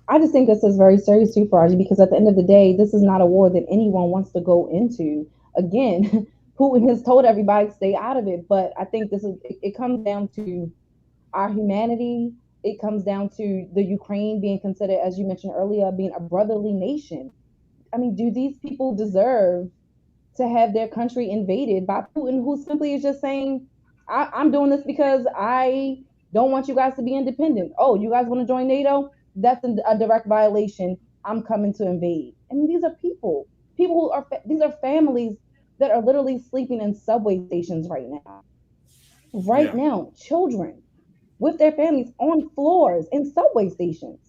Speaker 7: I just think this is very serious too, Farajii, because at the end of the day, this is not a war that anyone wants to go into. Again, Putin has told everybody to stay out of it, but I think it comes down to our humanity. It comes down to the Ukraine being considered, as you mentioned earlier, being a brotherly nation. I mean, do these people deserve to have their country invaded by Putin, who simply is just saying, I'm doing this because I don't want you guys to be independent. Oh, you guys want to join NATO? That's a direct violation. I'm coming to invade. I mean, these are people who are, these are families that are literally sleeping in subway stations right now. Now, children with their families on floors in subway stations.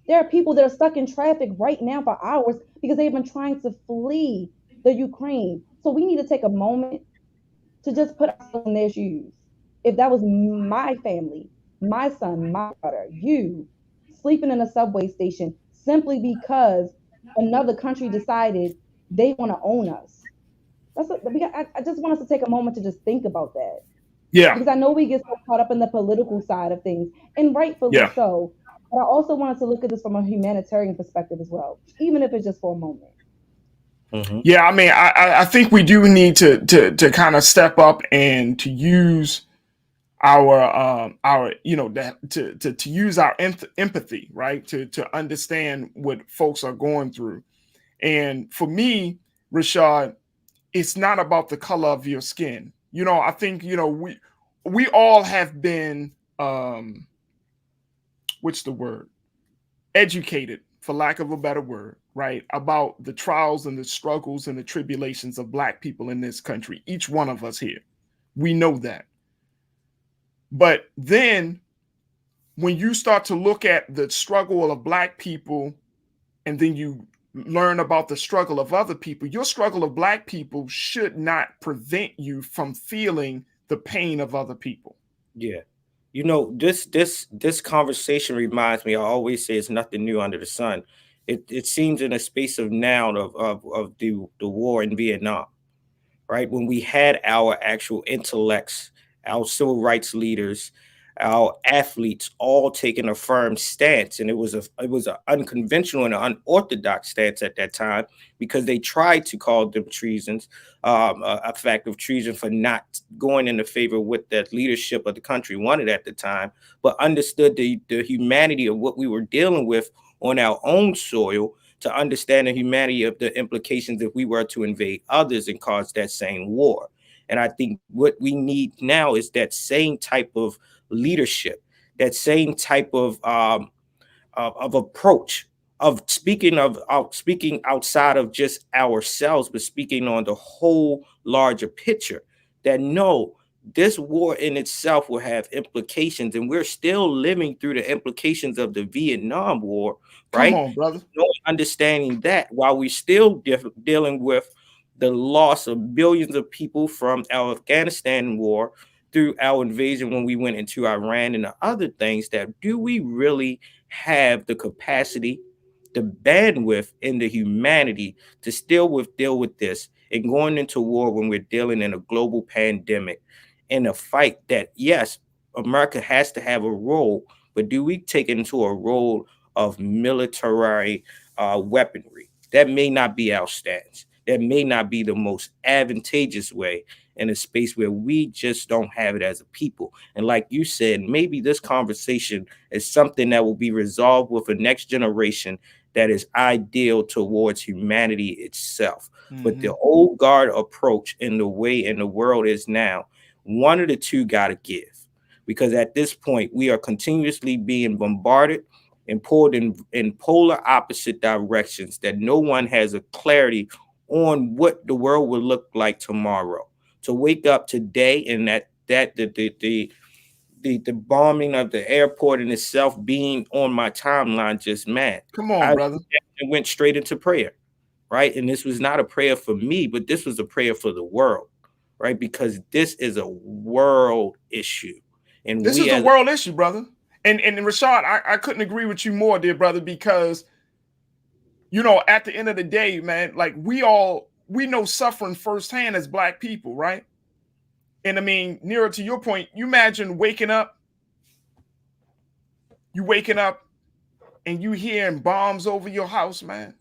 Speaker 7: There are people that are stuck in traffic right now for hours because they've been trying to flee the Ukraine. So we need to take a moment to just put ourselves in their shoes. If that was my family, my son, my daughter, you, sleeping in a subway station simply because another country decided they want to own us. I just want us to take a moment to just think about that.
Speaker 1: Yeah.
Speaker 7: Because I know we get so caught up in the political side of things, and rightfully so. But I also wanted to look at this from a humanitarian perspective as well, even if it's just for a moment.
Speaker 1: Yeah, I mean, I think we do need to kind of step up and to use our to use our empathy, right? To understand what folks are going through. And for me, Rashad, it's not about the color of your skin. You know, I think, you know, we all have been what's the word? Educated, for lack of a better word, right? About the trials and the struggles and the tribulations of Black people in this country. Each one of us here, we know that. But then when you start to look at the struggle of Black people, and then you learn about the struggle of other people, your struggle of Black people should not prevent you from feeling the pain of other people.
Speaker 14: Yeah. You know, this conversation reminds me. I always say it's nothing new under the sun. It seems in a space of now of the war in Vietnam, right? When we had our actual intellects, our civil rights leaders, our athletes all taking a firm stance, and it was an unconventional and an unorthodox stance at that time because they tried to call them treasons, a fact of treason for not going into favor with that leadership of the country wanted at the time, but understood the humanity of what we were dealing with on our own soil to understand the humanity of the implications if we were to invade others and cause that same war. And I think what we need now is that same type of leadership, that same type of approach of speaking outside of just ourselves, but speaking on the whole larger picture. That no, this war in itself will have implications, and we're still living through the implications of the Vietnam War, right?
Speaker 1: Come on, brother.
Speaker 14: Understanding that while we're still dealing with the loss of billions of people from our Afghanistan war through our invasion when we went into Iran and the other things, that do we really have the capacity, the bandwidth, and the humanity to still deal with this and going into war when we're dealing in a global pandemic, in a fight that, yes, America has to have a role, but do we take it into a role of military weaponry? That may not be our stance. That may not be the most advantageous way in a space where we just don't have it as a people. And like you said, maybe this conversation is something that will be resolved with a next generation that is ideal towards humanity itself. But the old guard approach in the way in the world is now, one of the two got to give. Because at this point, we are continuously being bombarded and pulled in polar opposite directions that no one has a clarity on what the world will look like tomorrow. To wake up today and that the bombing of the airport in itself being on my timeline just mad.
Speaker 1: Come on, brother.
Speaker 14: It went straight into prayer, right? And this was not a prayer for me, but this was a prayer for the world, right? Because this is a world issue. And
Speaker 1: this is a world issue, brother. And Rashad, I couldn't agree with you more, dear brother, because you know, at the end of the day, man, like we know suffering firsthand as Black people, right? And I mean, nearer to your point, you imagine waking up and you hearing bombs over your house, man.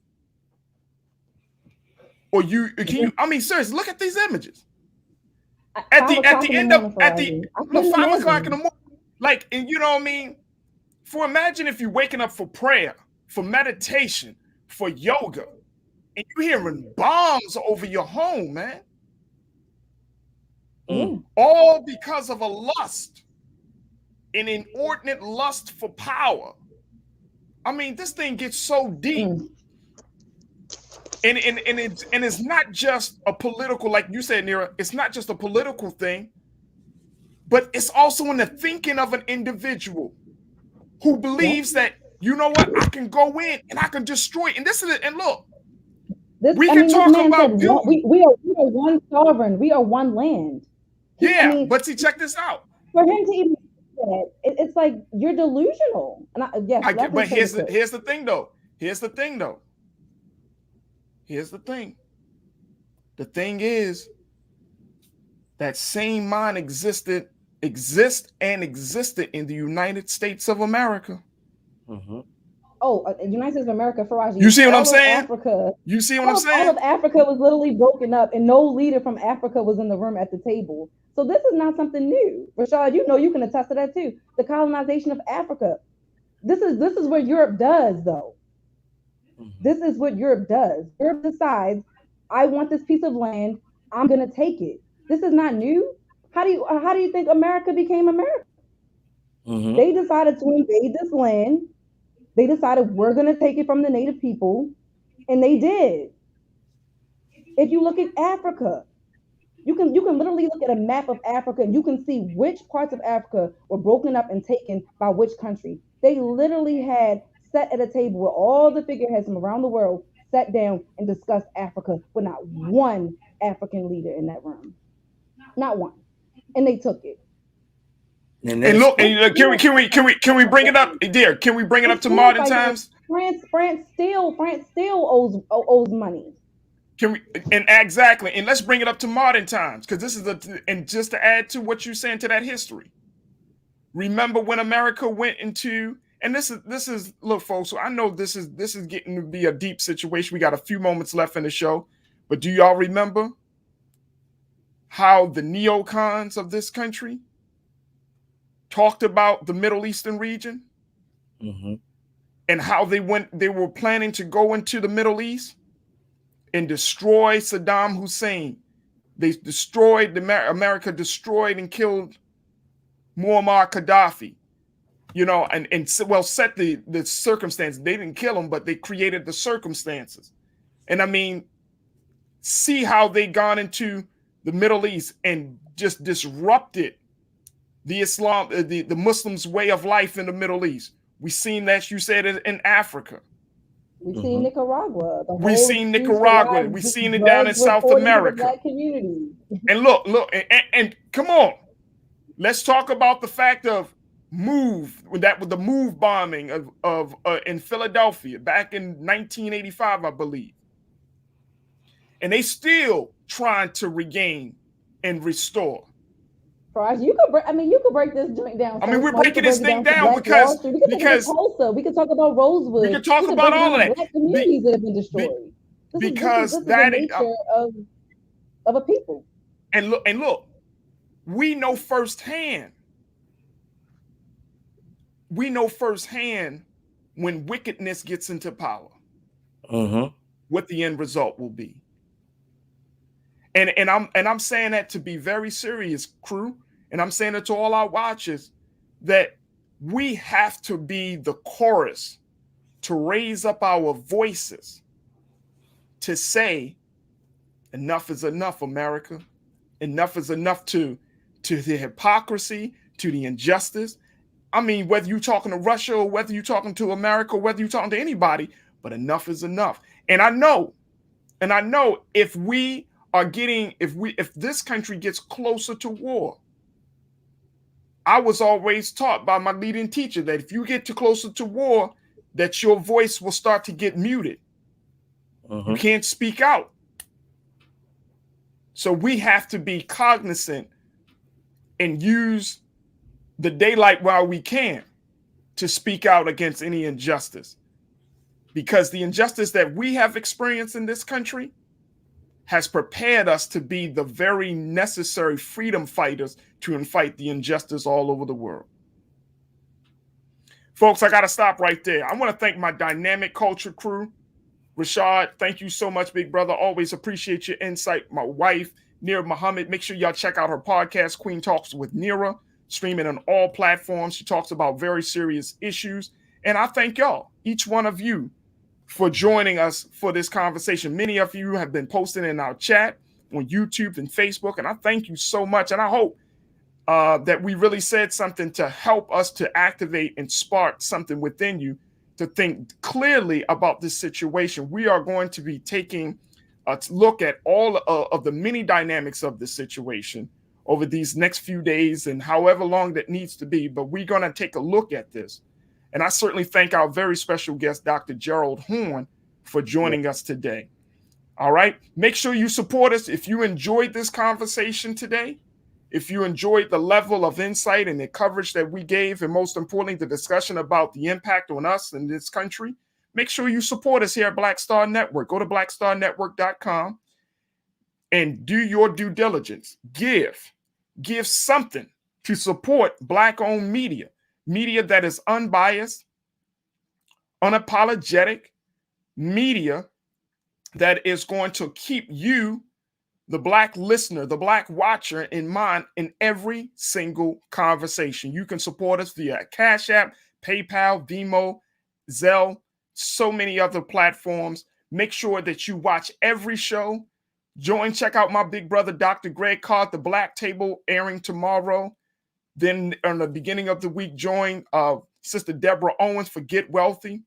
Speaker 1: Or I mean, seriously, look at these images. At the end of 5 o'clock in the morning. Like, and you know what I mean? Imagine if you're waking up for prayer, for meditation, for yoga, and you hearing bombs over your home, man. All because of a lust, an inordinate lust for power. I mean, this thing gets so deep. And it's not just a political, like you said, Nira, it's not just a political thing, but it's also in the thinking of an individual who believes that, you know what, I can go in and I can destroy it. And this is it. And look, we can talk about
Speaker 7: we are one sovereign. We are one land.
Speaker 1: But see, check this out.
Speaker 7: For him to even say that, it's like you're delusional. And
Speaker 1: but here's the thing, though. The thing is, that same mind existed in the United States of America.
Speaker 7: United States of America, Farajii.
Speaker 1: You see what I'm saying?
Speaker 7: Africa.
Speaker 1: You see what I'm saying?
Speaker 7: All of Africa was literally broken up, and no leader from Africa was in the room at the table. So this is not something new. Rashad, you know, you can attest to that too. The colonization of Africa. This is what Europe does, though. This is what Europe does. Europe decides, I want this piece of land. I'm gonna take it. This is not new. How do you think America became America? They decided to invade this land. They decided we're gonna take it from the native people, and they did. If you look at Africa, you can literally look at a map of Africa and you can see which parts of Africa were broken up and taken by which country. They literally had sat at a table where all the figureheads from around the world sat down and discussed Africa with not one African leader in that room. Not one. And they took it.
Speaker 1: And look, and can we bring it up, dear? Can we bring it up to modern times?
Speaker 7: France still owes money.
Speaker 1: Can we? And exactly, and let's bring it up to modern times, because this is and just to add to what you're saying to that history. Remember when America went into, and this is look, folks. So I know this is getting to be a deep situation. We got a few moments left in the show, but do y'all remember how the neocons of this country talked about the Middle Eastern region, and how they were planning to go into the Middle East and destroy Saddam Hussein. They destroyed America destroyed and killed Muammar Gaddafi, and set the circumstances. They didn't kill him, but they created the circumstances. And I mean, see how they gone into the Middle East and just disrupted the the Muslims' way of life in the Middle East. We seen that, you said, in Africa.
Speaker 7: We've seen Nicaragua.
Speaker 1: We've seen Nicaragua. We've seen it down in South America.
Speaker 7: Black community.
Speaker 1: And look, and come on. Let's talk about the fact of the move bombing of in Philadelphia back in 1985, I believe. And they still trying to regain and restore.
Speaker 7: Farajii, you could break this joint down.
Speaker 1: I mean, we're breaking this thing down because
Speaker 7: we could talk about Rosewood.
Speaker 1: We could talk about all of that.
Speaker 7: Black communities that have been destroyed. This is the nature of a people.
Speaker 1: And look, we know firsthand. We know firsthand when wickedness gets into power, what the end result will be. And I'm saying that to be very serious, crew. And I'm saying it to all our watchers, that we have to be the chorus to raise up our voices to say, enough is enough, America. Enough is enough to the hypocrisy, to the injustice. I mean, whether you're talking to Russia or whether you're talking to America, or whether you're talking to anybody, but enough is enough. And I know if this country gets closer to war, I was always taught by my leading teacher that if you get too closer to war, that your voice will start to get muted. You can't speak out. So we have to be cognizant and use the daylight while we can to speak out against any injustice. Because the injustice that we have experienced in this country has prepared us to be the very necessary freedom fighters to fight the injustice all over the world. Folks, I got to stop right there. I want to thank my dynamic culture crew. Rashad, thank you so much, big brother. Always appreciate your insight. My wife, Nira Muhammad. Make sure y'all check out her podcast, Queen Talks with Nira, streaming on all platforms. She talks about very serious issues. And I thank y'all, each one of you, for joining us for this conversation. Many of you have been posting in our chat on YouTube and Facebook, and I thank you so much. And I hope that we really said something to help us to activate and spark something within you to think clearly about this situation. We are going to be taking a look at all of the many dynamics of the situation over these next few days and however long that needs to be, but we're going to take a look at this. And I certainly thank our very special guest, Dr. Gerald Horne, for joining us today. All right. Make sure you support us. If you enjoyed this conversation today, if you enjoyed the level of insight and the coverage that we gave, and most importantly, the discussion about the impact on us in this country, make sure you support us here at Black Star Network. Go to blackstarnetwork.com and do your due diligence. Give something to support Black-owned media. Media that is unbiased, unapologetic, media that is going to keep you, the Black listener, the Black watcher, in mind in every single conversation. You can support us via Cash App, PayPal, Venmo, Zelle, so many other platforms. Make sure that you watch every show. Check out my big brother, Dr. Greg Carr, The Black Table, airing tomorrow. Then on the beginning of the week, join Sister Deborah Owens for Get Wealthy.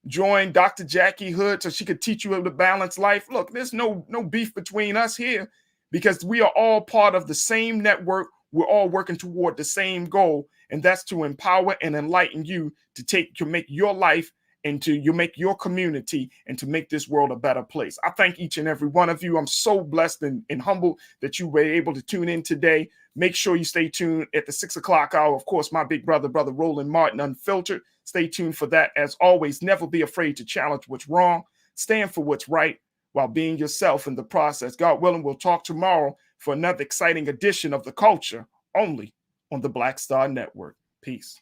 Speaker 1: Join Dr. Jackie Hood so she could teach you a balanced life. Look, there's no beef between us here because we are all part of the same network we're all working toward the same goal, and that's to empower and enlighten you to make your life and to make your community and to make this world a better place. I thank each and every one of you. I'm so blessed and humbled that you were able to tune in today. Make sure you stay tuned at the 6 o'clock hour. Of course, my big brother Roland Martin, Unfiltered. Stay tuned for that. As always, never be afraid to challenge what's wrong. Stand for what's right while being yourself in the process. God willing, we'll talk tomorrow for another exciting edition of The Culture, only on the Black Star Network. Peace.